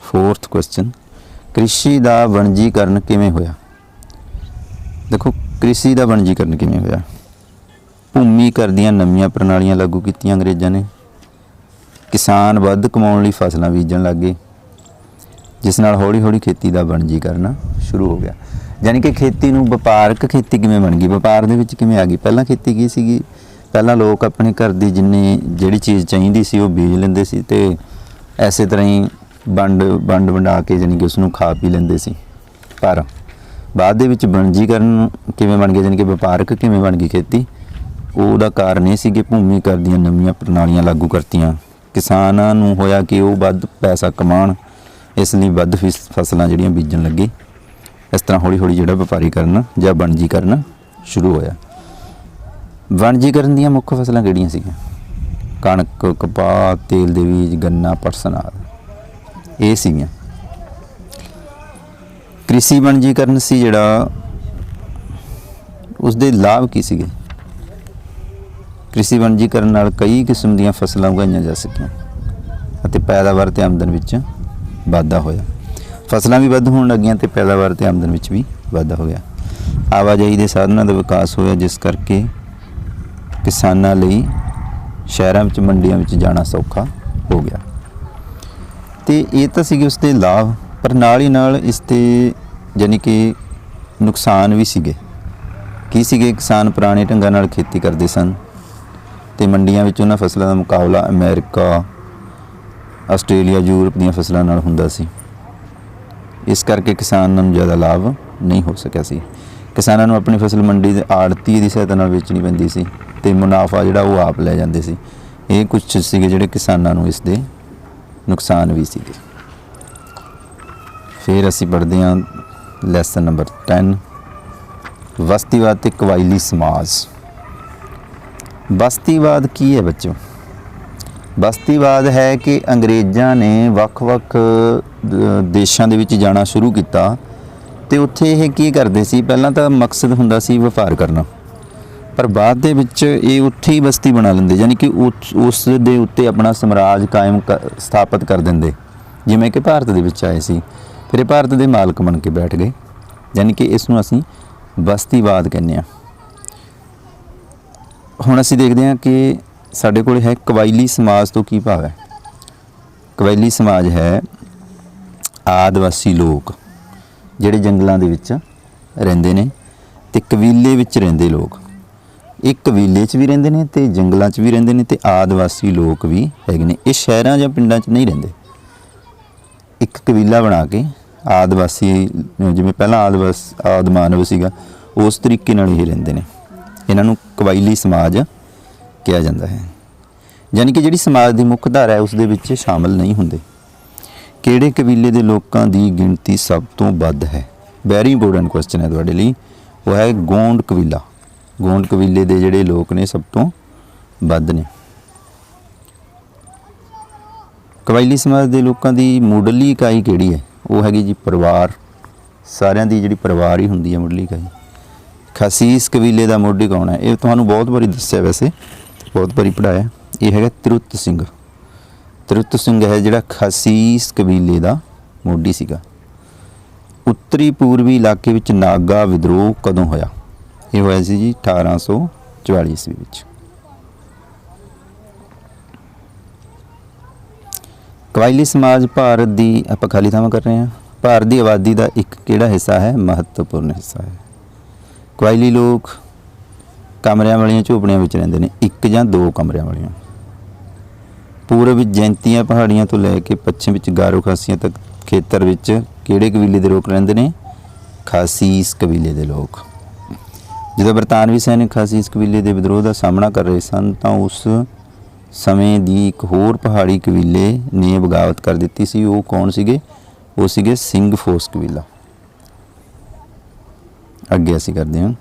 4th ਕੁਐਸਚਨ ਕ੍ਰਿਸ਼ੀ ਦਾ ਵਣਜੀਕਰਨ ਕਿਵੇਂ ਹੋਇਆ? ਦੇਖੋ ਕ੍ਰਿਸ਼ੀ ਦਾ ਵਣਜੀਕਰਨ ਕਿਵੇਂ ਹੋਇਆ? ਭੂਮੀ ਕਰ ਦੀਆਂ ਨਵੀਆਂ ਪ੍ਰਣਾਲੀਆਂ ਲਾਗੂ ਕੀਤੀਆਂ ਅੰਗਰੇਜ਼ਾਂ ਨੇ। ਕਿਸਾਨ ਵੱਧ ਕਮਾਉਣ ਲਈ ਫਸਲਾਂ ਬੀਜਣ ਲੱਗ ਗਏ, ਜਿਸ ਨਾਲ ਹੌਲੀ ਹੌਲੀ ਖੇਤੀ ਦਾ ਵਣਜੀਕਰਨ ਸ਼ੁਰੂ ਹੋ ਗਿਆ। ਯਾਨੀ ਕਿ ਖੇਤੀ ਨੂੰ ਵਪਾਰਕ ਖੇਤੀ ਕਿਵੇਂ ਬਣ ਗਈ? ਵਪਾਰ ਦੇ ਵਿੱਚ ਕਿਵੇਂ ਆ ਗਈ? ਪਹਿਲਾਂ ਖੇਤੀ ਕੀ ਸੀਗੀ? ਪਹਿਲਾਂ ਲੋਕ ਆਪਣੇ ਘਰ ਦੀ ਜਿਹੜੀ ਚੀਜ਼ ਚਾਹੀਦੀ ਸੀ ਉਹ ਬੀਜ ਲੈਂਦੇ ਸੀ ਤੇ ਐਸੇ ਤਰ੍ਹਾਂ ਹੀ ਵੰਡ ਵੰਡਾ ਕੇ ਜਾਣੀ ਕਿ ਉਸ ਨੂੰ ਖਾ ਪੀ ਲੈਂਦੇ ਸੀ। ਪਰ ਬਾਅਦ ਦੇ ਵਿੱਚ ਵਣਜੀਕਰਨ ਕਿਵੇਂ ਬਣ ਗਿਆ, ਜਾਣੀ ਕਿ ਵਪਾਰਕ ਕਿਵੇਂ ਬਣ ਗਈ ਖੇਤੀ? ਉਹਦਾ ਕਾਰਨ ਇਹ ਸੀ ਕਿ ਭੂਮੀ ਕਰ ਦੀਆਂ ਨਵੀਆਂ ਪ੍ਰਣਾਲੀਆਂ ਲਾਗੂ ਕਰਤੀਆਂ। ਕਿਸਾਨਾਂ ਨੂੰ ਹੋਇਆ ਕਿ ਉਹ ਵੱਧ ਪੈਸਾ ਕਮਾਉਣ, ਇਸ ਲਈ ਵੱਧ ਫਸਲਾਂ ਜਿਹੜੀਆਂ ਬੀਜਣ ਲੱਗੇ। ਇਸ ਤਰ੍ਹਾਂ ਹੌਲੀ ਹੌਲੀ ਜਿਹੜਾ ਵਪਾਰੀਕਰਨ ਜਾਂ ਵਣਜੀਕਰਨ ਸ਼ੁਰੂ ਹੋਇਆ। ਵਣਜੀਕਰਨ ਦੀਆਂ ਮੁੱਖ ਫਸਲਾਂ ਕਿਹੜੀਆਂ ਸੀਗੀਆਂ? ਕਣਕ, ਕਪਾਹ, ਤੇਲ ਦੇ ਬੀਜ, ਗੰਨਾ, ਪਟਸਨ ਆਦਿ ਇਹ ਸੀਗੀਆਂ। ਕ੍ਰਿਸ਼ੀ ਵਣਜੀਕਰਨ ਸੀ ਜਿਹੜਾ, ਉਸਦੇ ਲਾਭ ਕੀ ਸੀਗੇ? ਕ੍ਰਿਸ਼ੀ ਵਣਜੀਕਰਨ ਨਾਲ ਕਈ ਕਿਸਮ ਦੀਆਂ ਫਸਲਾਂ ਉਗਾਈਆਂ ਜਾ ਸਕੀਆਂ ਅਤੇ ਪੈਦਾਵਾਰ ਤੇ ਆਮਦਨ ਵਿੱਚ ਵਾਧਾ ਹੋਇਆ। ਫਸਲਾਂ ਵੀ ਵੱਧ ਹੋਣ ਲੱਗੀਆਂ ਤੇ ਪੈਦਾਵਾਰ ਤੇ ਆਮਦਨ ਵਿੱਚ ਵੀ ਵਾਧਾ ਹੋਇਆ। ਆਵਾਜਾਈ ਦੇ ਸਾਧਨਾਂ ਦਾ ਵਿਕਾਸ ਹੋਇਆ, ਜਿਸ ਕਰਕੇ ਕਿਸਾਨਾਂ ਲਈ ਸ਼ਹਿਰਾਂ ਵਿੱਚ ਮੰਡੀਆਂ ਵਿੱਚ ਜਾਣਾ ਸੌਖਾ ਹੋ ਗਿਆ। ਤੇ ਇਹ ਤਾਂ ਸੀਗੇ ਉਸਦੇ ਲਾਭ, ਪਰ ਨਾਲ ਹੀ ਨਾਲ ਇਸ ਤੇ ਯਾਨੀ ਕਿ ਨੁਕਸਾਨ ਵੀ ਸੀਗੇ। ਕੀ ਸੀਗੇ? ਕਿਸਾਨ ਪੁਰਾਣੇ ਢੰਗਾਂ ਨਾਲ ਖੇਤੀ ਕਰਦੇ ਸਨ ਤੇ ਮੰਡੀਆਂ ਵਿੱਚ ਉਹਨਾਂ ਫਸਲਾਂ ਦਾ ਮੁਕਾਬਲਾ ਅਮਰੀਕਾ, ਆਸਟ੍ਰੇਲੀਆ, ਯੂਰਪ ਦੀਆਂ ਫਸਲਾਂ ਨਾਲ ਹੁੰਦਾ ਸੀ। ਇਸ ਕਰਕੇ ਕਿਸਾਨਾਂ ਨੂੰ ਜ਼ਿਆਦਾ ਲਾਭ ਨਹੀਂ ਹੋ ਸਕਿਆ ਸੀ। ਕਿਸਾਨਾਂ ਨੂੰ ਆਪਣੀ ਫਸਲ ਮੰਡੀ ਦੇ ਆੜ੍ਹਤੀ ਦੀ ਸਹਾਇਤਾ ਨਾਲ ਵੇਚਣੀ ਪੈਂਦੀ ਸੀ ਤੇ ਮੁਨਾਫਾ ਜਿਹੜਾ ਉਹ ਆਪ ਲੈ ਜਾਂਦੇ ਸੀ। ਇਹ ਕੁਝ ਸੀਗੇ ਜਿਹੜੇ ਕਿਸਾਨਾਂ ਨੂੰ ਇਸ ਦੇ ਨੁਕਸਾਨ ਵੀ ਸੀਗੇ। ਫਿਰ ਅਸੀਂ ਪੜ੍ਹਦੇ ਹਾਂ ਲੈਸਨ ਨੰਬਰ 10 ਬਸਤੀਵਾਦ ਤੇ ਕਬਾਇਲੀ ਸਮਾਜ। ਬਸਤੀਵਾਦ ਕੀ ਹੈ ਬੱਚੋ? ਬਸਤੀਵਾਦ ਹੈ ਕਿ ਅੰਗਰੇਜ਼ਾਂ ਨੇ ਵੱਖ-ਵੱਖ ਦੇਸ਼ਾਂ ਦੇ ਵਿੱਚ ਜਾਣਾ ਸ਼ੁਰੂ ਕੀਤਾ ਤੇ ਉੱਥੇ ਇਹ ਕੀ ਕਰਦੇ ਸੀ? ਪਹਿਲਾਂ ਤਾਂ ਮਕਸਦ ਹੁੰਦਾ ਸੀ ਵਪਾਰ ਕਰਨਾ, ਪਰ ਬਾਅਦ ਦੇ ਵਿੱਚ ਇਹ ਉੱਥੇ ਹੀ ਬਸਤੀ ਬਣਾ ਲੈਂਦੇ, ਯਾਨੀ ਕਿ ਉਸ ਦੇ ਉੱਤੇ ਆਪਣਾ ਸਮਰਾਜ ਕਾਇਮ ਸਥਾਪਿਤ ਕਰ ਦਿੰਦੇ। ਜਿਵੇਂ ਕਿ ਭਾਰਤ ਦੇ ਵਿੱਚ ਆਏ ਸੀ, ਫਿਰ ਇਹ ਭਾਰਤ ਦੇ ਮਾਲਕ ਬਣ ਕੇ ਬੈਠ ਗਏ। ਯਾਨੀ ਕਿ ਇਸ ਨੂੰ ਅਸੀਂ ਬਸਤੀਵਾਦ ਕਹਿੰਦੇ ਹਾਂ। ਹੁਣ ਅਸੀਂ ਦੇਖਦੇ ਹਾਂ ਕਿ ਸਾਡੇ ਕੋਲ ਹੈ ਕਬਾਇਲੀ ਸਮਾਜ ਤੋਂ ਕੀ ਭਾਵ ਹੈ। ਕਬਾਇਲੀ ਸਮਾਜ ਹੈ ਆਦਿਵਾਸੀ ਲੋਕ ਜਿਹੜੇ ਜੰਗਲਾਂ ਦੇ ਵਿੱਚ ਰਹਿੰਦੇ ਨੇ ਤੇ ਕਬੀਲੇ ਵਿੱਚ ਰਹਿੰਦੇ ਲੋਕ। ਇਹ ਕਬੀਲੇ 'ਚ ਵੀ ਰਹਿੰਦੇ ਨੇ ਤੇ ਜੰਗਲਾਂ 'ਚ ਵੀ ਰਹਿੰਦੇ ਨੇ ਤੇ ਆਦਿਵਾਸੀ ਲੋਕ ਵੀ ਹੈਗੇ ਨੇ। ਇਹ ਸ਼ਹਿਰਾਂ ਜਾਂ ਪਿੰਡਾਂ 'ਚ ਨਹੀਂ ਰਹਿੰਦੇ। ਇੱਕ ਕਬੀਲਾ ਬਣਾ ਕੇ ਆਦਿਵਾਸੀ, ਜਿਵੇਂ ਪਹਿਲਾਂ ਆਦਿ ਮਾਨਵ ਸੀਗਾ, ਉਸ ਤਰੀਕੇ ਨਾਲ ਇਹ ਰਹਿੰਦੇ ਨੇ। ਇਹਨਾਂ ਨੂੰ ਕਬਾਇਲੀ ਸਮਾਜ ਕਿਹਾ ਜਾਂਦਾ ਹੈ। ਯਾਨੀ ਕਿ ਜਿਹੜੀ ਸਮਾਜ ਦੀ ਮੁੱਖ ਧਾਰਾ ਹੈ ਉਸ ਦੇ ਵਿੱਚ ਸ਼ਾਮਲ ਨਹੀਂ ਹੁੰਦੇ। ਕਿਹੜੇ ਕਬੀਲੇ ਦੇ ਲੋਕਾਂ ਦੀ ਗਿਣਤੀ ਸਭ ਤੋਂ ਵੱਧ ਹੈ? ਵੈਰੀ ਇੰਪੋਰਟੈਂਟ ਕੁਐਸਚਨ ਹੈ ਤੁਹਾਡੇ ਲਈ। ਉਹ ਹੈ ਗੋਂਡ ਕਬੀਲਾ। ਗੋਂਡ ਕਬੀਲੇ ਦੇ ਜਿਹੜੇ ਲੋਕ ਨੇ ਸਭ ਤੋਂ ਵੱਧ ਨੇ। ਕਬਾਇਲੀ ਸਮਾਜ ਦੇ ਲੋਕਾਂ ਦੀ ਮੁੱਢਲੀ ਇਕਾਈ ਕਿਹੜੀ ਹੈ? ਉਹ ਹੈਗੀ ਜੀ ਪਰਿਵਾਰ। ਸਾਰਿਆਂ ਦੀ ਜਿਹੜੀ ਪਰਿਵਾਰ ਹੀ ਹੁੰਦੀ ਹੈ ਮੁੱਢਲੀ ਇਕਾਈ। ਖਸੀਸ ਕਬੀਲੇ ਦਾ ਮੋਢੀ ਕੌਣ ਹੈ? ਇਹ ਤੁਹਾਨੂੰ ਬਹੁਤ ਵਾਰੀ ਦੱਸਿਆ, ਵੈਸੇ ਬਹੁਤ ਵਾਰੀ ਪੜ੍ਹਾਇਆ। ਇਹ ਹੈਗਾ ਤਿਰੁੱਤ ਸਿੰਘ। ਤਿਰੁੱਤ ਸਿੰਘ ਹੈ ਜਿਹੜਾ ਖਸੀਸ ਕਬੀਲੇ ਦਾ ਮੋਢੀ ਸੀਗਾ। ਉੱਤਰੀ ਪੂਰਬੀ ਇਲਾਕੇ ਵਿੱਚ ਨਾਗਾ ਵਿਦਰੋਹ ਕਦੋਂ ਹੋਇਆ? ਇਹ ਹੋਇਆ ਸੀ ਜੀ 1844 ਈਸਵੀ ਵਿੱਚ। ਕਬਾਇਲੀ ਸਮਾਜ ਭਾਰਤ ਦੀ, ਆਪਾਂ ਖਾਲੀ ਥਾਵਾਂ ਕਰ ਰਹੇ ਹਾਂ, ਭਾਰਤ ਦੀ ਆਬਾਦੀ ਦਾ ਇੱਕ ਕਿਹੜਾ ਹਿੱਸਾ ਹੈ? ਮਹੱਤਵਪੂਰਨ ਹਿੱਸਾ ਹੈ। ਕਬਾਇਲੀ ਲੋਕ ਕਮਰਿਆਂ ਵਾਲੀਆਂ ਝੋਪੜੀਆਂ ਵਿੱਚ ਰਹਿੰਦੇ ਨੇ, ਇੱਕ ਜਾਂ ਦੋ ਕਮਰਿਆਂ ਵਾਲੀਆਂ। ਪੂਰਬ ਵਿੱਚ ਜੈਂਤੀਆਂ ਪਹਾੜੀਆਂ ਤੋਂ ਲੈ ਕੇ ਪੱਛਮ ਵਿੱਚ ਗਾਰੋ ਖਾਸੀਆਂ ਤੱਕ ਖੇਤਰ ਵਿੱਚ ਕਿਹੜੇ ਕਬੀਲੇ ਦੇ ਲੋਕ ਰਹਿੰਦੇ ਨੇ? ਖਾਸੀਸ ਕਬੀਲੇ ਦੇ ਲੋਕ। ਜਦੋਂ ਬਰਤਾਨਵੀ ਸੈਨਿਕ ਖਾਸੀਸ ਕਬੀਲੇ ਦੇ ਵਿਦਰੋਹ ਦਾ ਸਾਹਮਣਾ ਕਰ ਰਹੇ ਸਨ ਤਾਂ ਉਸ ਸਮੇਂ ਦੀ ਇੱਕ ਹੋਰ ਪਹਾੜੀ ਕਬੀਲੇ ਨੇ ਬਗਾਵਤ ਕਰ ਦਿੱਤੀ ਸੀ। ਉਹ ਕੌਣ ਸੀਗੇ? ਉਹ ਸੀਗੇ ਸਿੰਘ ਫੋਸ ਕਬੀਲਾ। ਅੱਗੇ ਅਸੀਂ ਕਰਦੇ ਹਾਂ।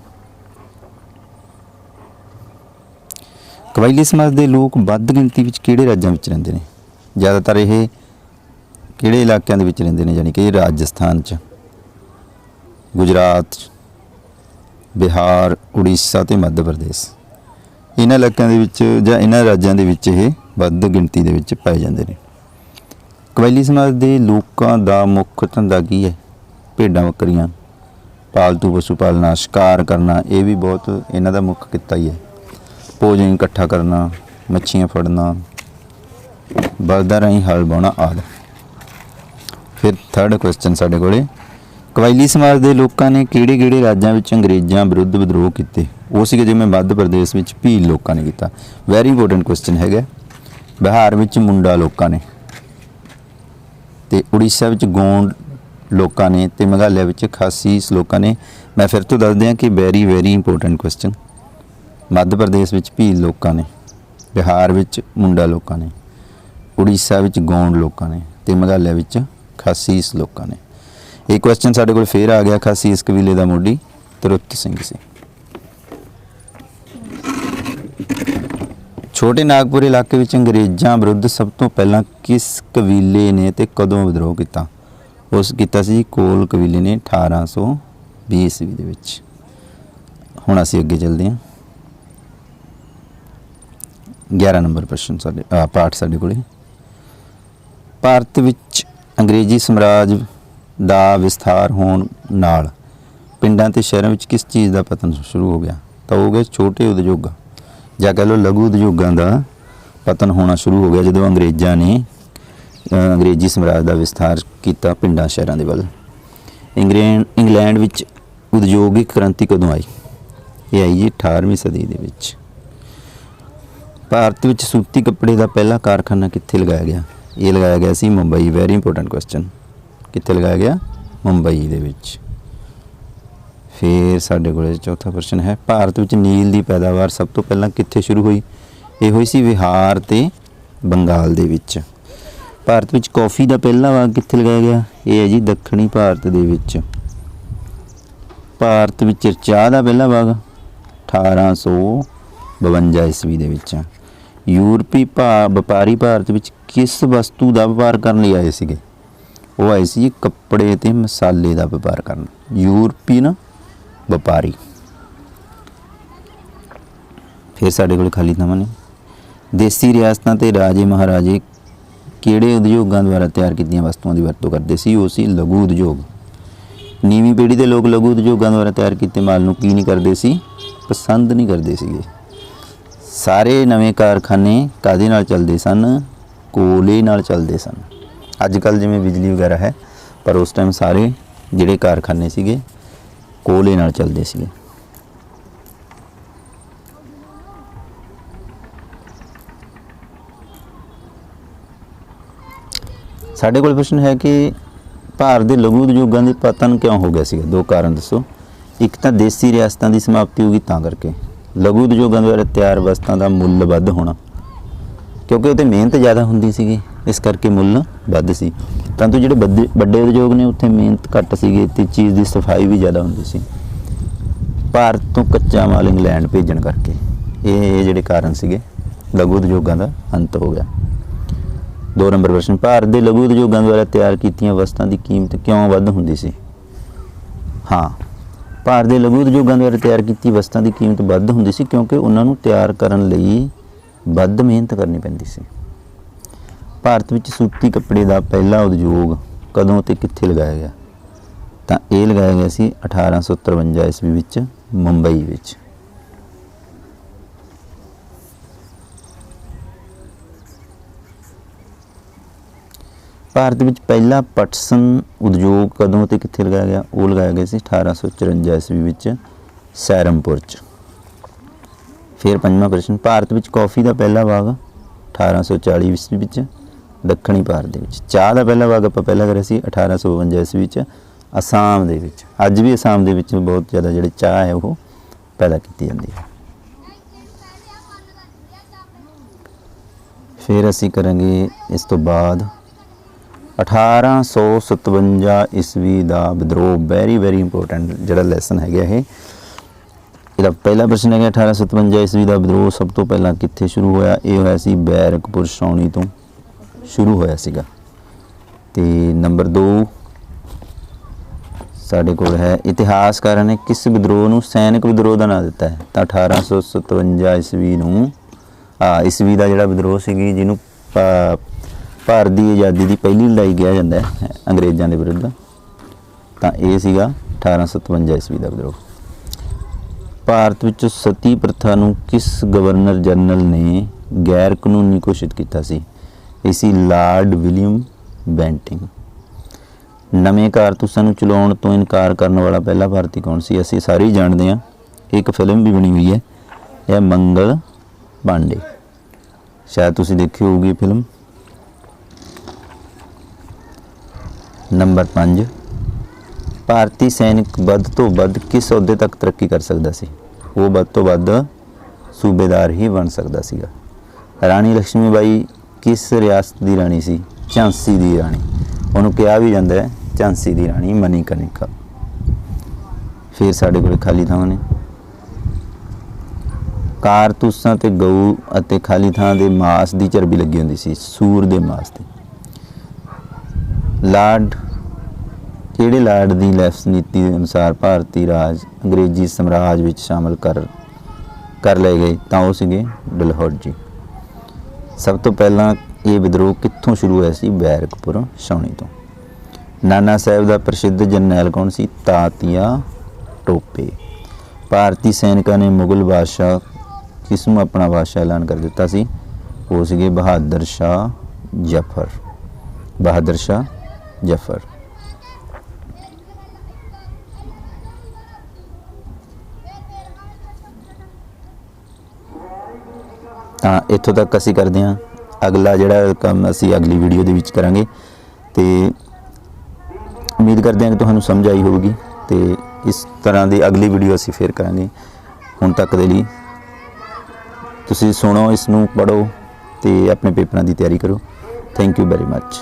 ਕਬਾਇਲੀ ਸਮਾਜ ਦੇ ਲੋਕ ਵੱਧ ਗਿਣਤੀ ਵਿੱਚ ਕਿਹੜੇ ਰਾਜਾਂ ਵਿੱਚ ਰਹਿੰਦੇ ਨੇ? ਜ਼ਿਆਦਾਤਰ ਇਹ ਕਿਹੜੇ ਇਲਾਕਿਆਂ ਦੇ ਵਿੱਚ ਰਹਿੰਦੇ ਨੇ? ਯਾਨੀ ਕਿ ਰਾਜਸਥਾਨ 'ਚ, ਗੁਜਰਾਤ 'ਚ, ਬਿਹਾਰ, ਉੜੀਸਾ ਤੇ ਮੱਧ ਪ੍ਰਦੇਸ਼। ਇਹਨਾਂ ਇਲਾਕਿਆਂ ਦੇ ਵਿੱਚ ਜਾਂ ਇਹਨਾਂ ਰਾਜਾਂ ਦੇ ਵਿੱਚ ਇਹ ਵੱਧ ਗਿਣਤੀ ਦੇ ਵਿੱਚ ਪਾਏ ਜਾਂਦੇ ਨੇ। ਕਬਾਇਲੀ ਸਮਾਜ ਦੇ ਲੋਕਾਂ ਦਾ ਮੁੱਖ ਧੰਦਾ ਕੀ ਹੈ? ਭੇਡਾਂ ਬੱਕਰੀਆਂ, ਪਾਲਤੂ ਪਸ਼ੂ ਪਾਲਣਾ, ਸ਼ਿਕਾਰ ਕਰਨਾ, ਇਹ ਵੀ ਬਹੁਤ ਇਹਨਾਂ ਦਾ ਮੁੱਖ ਕਿੱਤਾ ਹੀ ਹੈ। ਭੋਜਨ ਇਕੱਠਾ ਕਰਨਾ, ਮੱਛੀਆਂ ਫੜਨਾ, ਬਲਦਾਂ ਰਾਹੀਂ ਹਲ ਵਾਹੁਣਾ ਆਦਿ। ਫਿਰ ਥਰਡ ਕੁਐਸਚਨ ਸਾਡੇ ਕੋਲੇ, ਕਬਾਇਲੀ ਸਮਾਜ ਦੇ ਲੋਕਾਂ ਨੇ ਕਿਹੜੇ ਕਿਹੜੇ ਰਾਜਾਂ ਵਿੱਚ ਅੰਗਰੇਜ਼ਾਂ ਵਿਰੁੱਧ ਵਿਦਰੋਹ ਕੀਤੇ? ਉਹ ਸੀਗੇ ਜਿਵੇਂ ਮੱਧ ਪ੍ਰਦੇਸ਼ ਵਿੱਚ ਭੀਲ ਲੋਕਾਂ ਨੇ ਕੀਤਾ। ਵੈਰੀ ਇੰਪੋਰਟੈਂਟ ਕੁਐਸਚਨ ਹੈਗਾ। ਬਿਹਾਰ ਵਿੱਚ ਮੁੰਡਾ ਲੋਕਾਂ ਨੇ, ਤੇ ਉੜੀਸਾ ਵਿੱਚ ਗੋਂਡ ਲੋਕਾਂ ਨੇ, ਤੇ ਮੇਘਾਲਿਆ ਵਿੱਚ ਖਾਸੀਸ ਲੋਕਾਂ ਨੇ। ਮੈਂ ਫਿਰ ਤੋਂ ਦੱਸ ਦਿਆਂ ਕਿ very important question. Madhya Pradesh ਵਿੱਚ ਭੀਲ ਲੋਕਾਂ ਨੇ, ਬਿਹਾਰ ਵਿੱਚ ਮੁੰਡਾ ਲੋਕਾਂ ਨੇ, ਉੜੀਸਾ ਵਿੱਚ ਗੋਂਡ ਲੋਕਾਂ ਨੇ, ਤੇ ਮੇਘਾਲਿਆ ਵਿੱਚ ਖਾਸੀਸ ਲੋਕਾਂ ਨੇ। ਇਹ ਕੁਐਸਚਨ ਸਾਡੇ ਕੋਲ ਫੇਰ ਆ ਗਿਆ। ਖਾਸੀਸ ਕਬੀਲੇ ਦਾ ਮੋਢੀ ਤਿਰੁੱਤ ਸਿੰਘ ਸੀ। ਛੋਟੇ ਨਾਗਪੁਰ ਇਲਾਕੇ ਵਿੱਚ ਅੰਗਰੇਜ਼ਾਂ ਵਿਰੁੱਧ ਸਭ ਤੋਂ ਪਹਿਲਾਂ ਕਿਸ ਕਬੀਲੇ ਨੇ ਤੇ ਕਦੋਂ ਵਿਦਰੋਹ ਕੀਤਾ? ਉਸ ਕੀਤਾ ਸੀ ਕੋਲ ਕਬੀਲੇ ਨੇ 1820 ਈਸਵੀ ਦੇ ਵਿੱਚ। ਹੁਣ ਅਸੀਂ ਅੱਗੇ ਚੱਲਦੇ ਹਾਂ। 11 ਨੰਬਰ ਪ੍ਰਸ਼ਨ ਸਾਡੇ ਪਾਠ ਸਾਡੇ ਕੋਲੇ। ਭਾਰਤ ਵਿੱਚ ਅੰਗਰੇਜ਼ੀ ਸਾਮਰਾਜ ਦਾ ਵਿਸਥਾਰ ਹੋਣ ਨਾਲ ਪਿੰਡਾਂ ਤੇ ਸ਼ਹਿਰਾਂ ਵਿੱਚ ਕਿਸ ਚੀਜ਼ ਦਾ ਪਤਨ ਸ਼ੁਰੂ ਹੋ ਗਿਆ? ਤਾਂ ਹੋ ਗਿਆ ਛੋਟੇ ਉਦਯੋਗਾਂ ਜਾਂ ਕਹਿ ਲਓ ਲਘੂ ਉਦਯੋਗਾਂ ਦਾ ਪਤਨ ਹੋਣਾ ਸ਼ੁਰੂ ਹੋ ਗਿਆ ਜਦੋਂ ਅੰਗਰੇਜ਼ਾਂ ਨੇ ਅੰਗਰੇਜ਼ੀ ਸਾਮਰਾਜ ਦਾ ਵਿਸਥਾਰ ਕੀਤਾ ਪਿੰਡਾਂ ਸ਼ਹਿਰਾਂ ਦੇ ਵੱਲ। ਇੰਗਲੈਂਡ ਵਿੱਚ ਉਦਯੋਗਿਕ ਕ੍ਰਾਂਤੀ ਕਦੋਂ ਆਈ? ਇਹ ਆਈ ਜੀ 18ਵੀਂ ਸਦੀ ਦੇ ਵਿੱਚ। ਭਾਰਤ ਵਿੱਚ ਸੂਤੀ ਕੱਪੜੇ ਦਾ ਪਹਿਲਾ ਕਾਰਖਾਨਾ ਕਿੱਥੇ ਲਗਾਇਆ ਗਿਆ? ਇਹ ਲਗਾਇਆ ਗਿਆ ਸੀ ਮੁੰਬਈ। Very important question. ਕਿੱਥੇ ਲਗਾਇਆ ਗਿਆ? ਮੁੰਬਈ ਦੇ ਵਿੱਚ। ਫਿਰ ਸਾਡੇ ਕੋਲ ਚੌਥਾ ਪ੍ਰਸ਼ਨ ਹੈ, ਭਾਰਤ ਵਿੱਚ ਨੀਲ ਦੀ ਪੈਦਾਵਾਰ ਸਭ ਤੋਂ ਪਹਿਲਾਂ ਕਿੱਥੇ ਸ਼ੁਰੂ ਹੋਈ? ਇਹ ਹੋਈ ਸੀ ਬਿਹਾਰ ਤੇ ਬੰਗਾਲ ਦੇ ਵਿੱਚ। ਭਾਰਤ ਵਿੱਚ ਕੌਫੀ ਦਾ ਪਹਿਲਾ ਬਾਗ ਕਿੱਥੇ ਲਗਾਇਆ ਗਿਆ? ਇਹ ਹੈ ਜੀ ਦੱਖਣੀ ਭਾਰਤ ਦੇ ਵਿੱਚ। ਭਾਰਤ ਵਿੱਚ ਚਾਹ ਦਾ ਪਹਿਲਾ ਬਾਗ 1852 ਈਸਵੀ ਦੇ ਵਿੱਚ। ਯੂਰਪੀ ਵਪਾਰੀ ਭਾਰਤ ਵਿੱਚ ਕਿਸ ਵਸਤੂ ਦਾ ਵਪਾਰ ਕਰਨ ਲਈ ਆਏ ਸੀਗੇ? ਉਹ ਆਏ ਸੀ ਕੱਪੜੇ ਤੇ ਮਸਾਲੇ ਦਾ ਵਪਾਰ ਕਰਨ। ਯੂਰਪੀਅਨ ਵਪਾਰੀ। ਫਿਰ ਸਾਡੇ ਕੋਲ ਖਾਲੀ ਥਾਵਾਂ ਨੇ। ਦੇਸੀ ਰਿਆਸਤਾਂ ਤੇ ਰਾਜੇ ਮਹਾਰਾਜੇ ਕਿਹੜੇ ਉਦਯੋਗਾਂ ਦੁਆਰਾ ਤਿਆਰ ਕੀਤੀਆਂ ਵਸਤੂਆਂ ਦੀ ਵਰਤੋਂ ਕਰਦੇ ਸੀ? ਉਹ ਸੀ ਲਘੂ ਉਦਯੋਗ। ਨੀਵੀਂ ਪੀੜ੍ਹੀ ਦੇ ਲੋਕ ਲਘੂ ਉਦਯੋਗਾਂ ਦੁਆਰਾ ਤਿਆਰ ਕੀਤੇ ਮਾਲ ਨੂੰ ਕੀ ਨਹੀਂ ਕਰਦੇ ਸੀ? ਪਸੰਦ ਨਹੀਂ ਕਰਦੇ ਸੀਗੇ। ਸਾਰੇ ਨਵੇਂ ਕਾਰਖਾਨੇ ਕਾਹਦੇ ਨਾਲ ਚੱਲਦੇ ਸਨ? ਕੋਲੇ ਨਾਲ ਚੱਲਦੇ ਸਨ। ਅੱਜ ਕੱਲ੍ਹ ਜਿਵੇਂ ਬਿਜਲੀ ਵਗੈਰਾ ਹੈ, पर उस टाइम सारे ਜਿਹੜੇ कारखाने ਸੀਗੇ कोयले ਨਾਲ ਚੱਲਦੇ ਸੀਗੇ। ਸਾਡੇ ਕੋਲ ਪ੍ਰਸ਼ਨ ਹੈ ਕਿ ਭਾਰਤ ਦੇ ਲਘੂ ਉਦਯੋਗਾਂ ਦੇ ਪਤਨ ਕਿਉਂ ਹੋ ਗਿਆ ਸੀਗਾ? ਦੋ ਕਾਰਨ ਦੱਸੋ। ਇੱਕ ਤਾਂ ਦੇਸੀ ਰਿਆਸਤਾਂ ਦੀ ਸਮਾਪਤੀ ਹੋ ਗਈ ਤਾਂ ਕਰਕੇ, ਲਘੂ ਉਦਯੋਗਾਂ ਦੁਆਰਾ ਤਿਆਰ ਵਸਤਾਂ ਦਾ ਮੁੱਲ ਵੱਧ ਹੋਣਾ, ਕਿਉਂਕਿ ਉਹਤੇ ਮਿਹਨਤ ਜ਼ਿਆਦਾ ਹੁੰਦੀ ਸੀਗੀ, ਇਸ ਕਰਕੇ ਮੁੱਲ ਵੱਧ ਸੀ। ਪਰੰਤੂ ਜਿਹੜੇ ਵੱਡੇ ਉਦਯੋਗ ਨੇ ਉੱਥੇ ਮਿਹਨਤ ਘੱਟ ਸੀਗੀ ਤੇ ਚੀਜ਼ ਦੀ ਸਫਾਈ ਵੀ ਜ਼ਿਆਦਾ ਹੁੰਦੀ ਸੀ। ਭਾਰਤ ਤੋਂ ਕੱਚਾ ਮਾਲ ਇੰਗਲੈਂਡ ਭੇਜਣ ਕਰਕੇ ਇਹ ਜਿਹੜੇ ਕਾਰਨ ਸੀਗੇ, ਲਘੂ ਉਦਯੋਗਾਂ ਦਾ ਅੰਤ ਹੋ ਗਿਆ। 2 ਨੰਬਰ ਪ੍ਰਸ਼ਨ, ਭਾਰਤ ਦੇ ਲਘੂ ਉਦਯੋਗਾਂ ਦੁਆਰਾ ਤਿਆਰ ਕੀਤੀਆਂ ਵਸਤਾਂ ਦੀ ਕੀਮਤ ਕਿਉਂ ਵੱਧ ਹੁੰਦੀ ਸੀ? ਹਾਂ, ਭਾਰਤ ਦੇ ਲਘੂ ਉਦਯੋਗਾਂ ਦੁਆਰਾ ਤਿਆਰ ਕੀਤੀ ਵਸਤਾਂ ਦੀ ਕੀਮਤ ਵੱਧ ਹੁੰਦੀ ਸੀ ਕਿਉਂਕਿ ਉਹਨਾਂ ਨੂੰ ਤਿਆਰ ਕਰਨ ਲਈ ਵੱਧ ਮਿਹਨਤ ਕਰਨੀ ਪੈਂਦੀ ਸੀ। ਭਾਰਤ ਵਿੱਚ ਸੂਤੀ ਕੱਪੜੇ ਦਾ ਪਹਿਲਾ ਉਦਯੋਗ ਕਦੋਂ ਤੇ ਕਿੱਥੇ ਲਗਾਇਆ ਗਿਆ? ਤਾਂ ਇਹ ਲਗਾਇਆ ਗਿਆ ਸੀ 1853 ਈਸਵੀ ਵਿੱਚ ਮੁੰਬਈ ਵਿੱਚ। ਭਾਰਤ ਵਿੱਚ ਪਹਿਲਾ ਪਟਸਨ ਉਦਯੋਗ ਕਦੋਂ ਤੇ ਕਿੱਥੇ ਲਗਾਇਆ ਗਿਆ? ਉਹ ਲਗਾਇਆ ਗਿਆ ਸੀ 1854 ਈਸਵੀ ਵਿੱਚ ਸੈਰਮਪੁਰ 'ਚ। ਫਿਰ 5ਵਾਂ ਪ੍ਰਸ਼ਨ, ਭਾਰਤ ਵਿੱਚ ਕੌਫੀ ਦਾ ਪਹਿਲਾ ਬਾਗ 1840 ਈਸਵੀ ਵਿੱਚ ਦੱਖਣੀ ਭਾਰਤ ਦੇ ਵਿੱਚ। ਚਾਹ ਦਾ ਪਹਿਲਾ ਬਾਗ ਆਪਾਂ ਪਹਿਲਾਂ ਕਰਿਆ ਸੀ 1852 ਈਸਵੀ ਵਿੱਚ ਅਸਾਮ ਦੇ ਵਿੱਚ। ਅੱਜ ਵੀ ਅਸਾਮ ਦੇ ਵਿੱਚ ਬਹੁਤ ਜ਼ਿਆਦਾ ਜਿਹੜੀ ਚਾਹ ਹੈ ਉਹ ਪੈਦਾ ਕੀਤੀ ਜਾਂਦੀ ਹੈ। ਫਿਰ ਅਸੀਂ ਕਰਾਂਗੇ ਇਸ ਤੋਂ ਬਾਅਦ 1857 ਈਸਵੀ ਦਾ ਵਿਦਰੋਹ। ਵੈਰੀ ਇੰਪੋਰਟੈਂਟ ਜਿਹੜਾ ਲੈਸਨ ਹੈਗਾ ਇਹ। ਇਹਦਾ ਪਹਿਲਾ ਪ੍ਰਸ਼ਨ ਹੈਗਾ 1857 ਈਸਵੀ ਦਾ ਵਿਦਰੋਹ ਸਭ ਤੋਂ ਪਹਿਲਾਂ ਕਿੱਥੇ ਸ਼ੁਰੂ ਹੋਇਆ? ਇਹ ਹੋਇਆ ਸੀ ਬੈਰਕਪੁਰ ਛਾਉਣੀ ਤੋਂ ਸ਼ੁਰੂ ਹੋਇਆ ਸੀਗਾ। ਤੇ ਨੰਬਰ 2 ਸਾਡੇ ਕੋਲ ਹੈ, ਇਤਿਹਾਸਕਾਰਾਂ ਨੇ ਕਿਸ ਵਿਦਰੋਹ ਨੂੰ ਸੈਨਿਕ ਵਿਦਰੋਹ ਦਾ ਨਾਂ ਦਿੱਤਾ ਹੈ? ਤਾਂ 1857 ਈਸਵੀ ਦਾ ਜਿਹੜਾ ਵਿਦਰੋਹ ਸੀਗੀ, ਜਿਹਨੂੰ ਭਾਰਤ ਦੀ ਆਜ਼ਾਦੀ ਦੀ ਪਹਿਲੀ ਲੜਾਈ ਕਿਹਾ ਜਾਂਦਾ ਹੈ ਅੰਗਰੇਜ਼ਾਂ ਦੇ ਵਿਰੁੱਧ, ਤਾਂ ਇਹ ਸੀਗਾ 1857 ਈਸਵੀ ਦਾ ਵਿਦਰੋਹ। ਭਾਰਤ ਵਿੱਚ ਸਤੀ ਪ੍ਰਥਾ ਨੂੰ ਕਿਸ ਗਵਰਨਰ ਜਨਰਲ ਨੇ ਗੈਰ ਕਾਨੂੰਨੀ ਘੋਸ਼ਿਤ ਕੀਤਾ ਸੀ? ਇਹ ਸੀ ਲਾਰਡ ਵਿਲੀਅਮ ਬੈਂਟਿੰਗ। ਨਵੇਂ ਕਾਰਤੂਸਾਂ ਨੂੰ ਚਲਾਉਣ ਤੋਂ ਇਨਕਾਰ ਕਰਨ ਵਾਲਾ ਪਹਿਲਾ ਭਾਰਤੀ ਕੌਣ ਸੀ? ਅਸੀਂ ਸਾਰੇ ਹੀ ਜਾਣਦੇ ਹਾਂ, ਇੱਕ ਫਿਲਮ ਵੀ ਬਣੀ ਹੋਈ ਹੈ, ਇਹ ਮੰਗਲ ਪਾਂਡੇ। ਸ਼ਾਇਦ ਤੁਸੀਂ ਦੇਖੀ ਹੋਊਗੀ ਫਿਲਮ। ਨੰਬਰ 5, ਭਾਰਤੀ ਸੈਨਿਕ ਵੱਧ ਤੋਂ ਵੱਧ ਕਿਸ ਅਹੁਦੇ ਤੱਕ ਤਰੱਕੀ ਕਰ ਸਕਦਾ ਸੀ? ਉਹ ਵੱਧ ਤੋਂ ਵੱਧ ਸੂਬੇਦਾਰ ਹੀ ਬਣ ਸਕਦਾ ਸੀਗਾ। ਰਾਣੀ ਲక్ష్ਮੀ ਬਾਈ ਕਿਸ ਰਿਆਸਤ ਦੀ ਰਾਣੀ ਸੀ? ਝਾਂਸੀ ਦੀ ਰਾਣੀ। ਉਹਨੂੰ ਕਿਹਾ ਵੀ ਜਾਂਦਾ ਹੈ ਝਾਂਸੀ ਦੀ ਰਾਣੀ ਮਨੀਕਰਨਿਕਾ। ਫਿਰ ਸਾਡੇ ਕੋਲ ਖਾਲੀ ਥਾਂ ਨੇ। ਕਾਰਤੂਸਾਂ ਤੇ ਗਊ ਅਤੇ ਖਾਲੀ ਥਾਂ ਦੇ ਮਾਸ ਦੀ ਚਰਬੀ ਲੱਗੀ ਹੁੰਦੀ ਸੀ, ਸੂਰ ਦੇ ਮਾਸ ਦੀ। ਲਾਰਡ ਕਿਹੜੇ ਲਾਰਡ ਦੀ ਲੈਫਟ ਨੀਤੀ ਦੇ ਅਨੁਸਾਰ ਭਾਰਤੀ ਰਾਜ ਅੰਗਰੇਜ਼ੀ ਸਾਮਰਾਜ ਵਿੱਚ ਸ਼ਾਮਲ ਕਰ ਲਏ ਗਏ? ਤਾਂ ਉਹ ਸੀਗੇ ਡਲਹੌਜੀ। ਸਭ ਤੋਂ ਪਹਿਲਾਂ ਇਹ ਵਿਦਰੋਹ ਕਿੱਥੋਂ ਸ਼ੁਰੂ ਹੋਇਆ ਸੀ? ਬੈਰਕਪੁਰ ਛਾਉਣੀ ਤੋਂ। ਨਾਨਾ ਸਾਹਿਬ ਦਾ ਪ੍ਰਸਿੱਧ ਜਰਨੈਲ ਕੌਣ ਸੀ? ਤਾਤੀਆ ਟੋਪੇ। ਭਾਰਤੀ ਸੈਨਿਕਾਂ ਨੇ ਮੁਗਲ ਬਾਦਸ਼ਾਹ ਕਿਸ ਨੂੰ ਆਪਣਾ ਬਾਦਸ਼ਾਹ ਐਲਾਨ ਕਰ ਦਿੱਤਾ ਸੀ? ਉਹ ਸੀਗੇ ਬਹਾਦਰ ਸ਼ਾਹ ਜ਼ਫਰ। ਤਾਂ ਇੱਥੋਂ ਤੱਕ ਅਸੀਂ ਕਰਦੇ ਹਾਂ। ਅਗਲਾ ਜਿਹੜਾ ਕੰਮ ਅਸੀਂ ਅਗਲੀ ਵੀਡੀਓ ਦੇ ਵਿੱਚ ਕਰਾਂਗੇ, ਤੇ ਉਮੀਦ ਕਰਦੇ ਹਾਂ ਕਿ ਤੁਹਾਨੂੰ ਸਮਝ ਆਈ ਹੋਵੇਗੀ, ਤੇ ਇਸ ਤਰ੍ਹਾਂ ਦੀ ਅਗਲੀ ਵੀਡੀਓ ਅਸੀਂ ਫੇਰ ਕਰਾਂਗੇ। ਹੁਣ ਤੱਕ ਦੇ ਲਈ ਤੁਸੀਂ ਸੁਣੋ, ਇਸ ਨੂੰ ਪੜ੍ਹੋ ਤੇ ਆਪਣੇ ਪੇਪਰਾਂ ਦੀ ਤਿਆਰੀ ਕਰੋ। Thank you very much.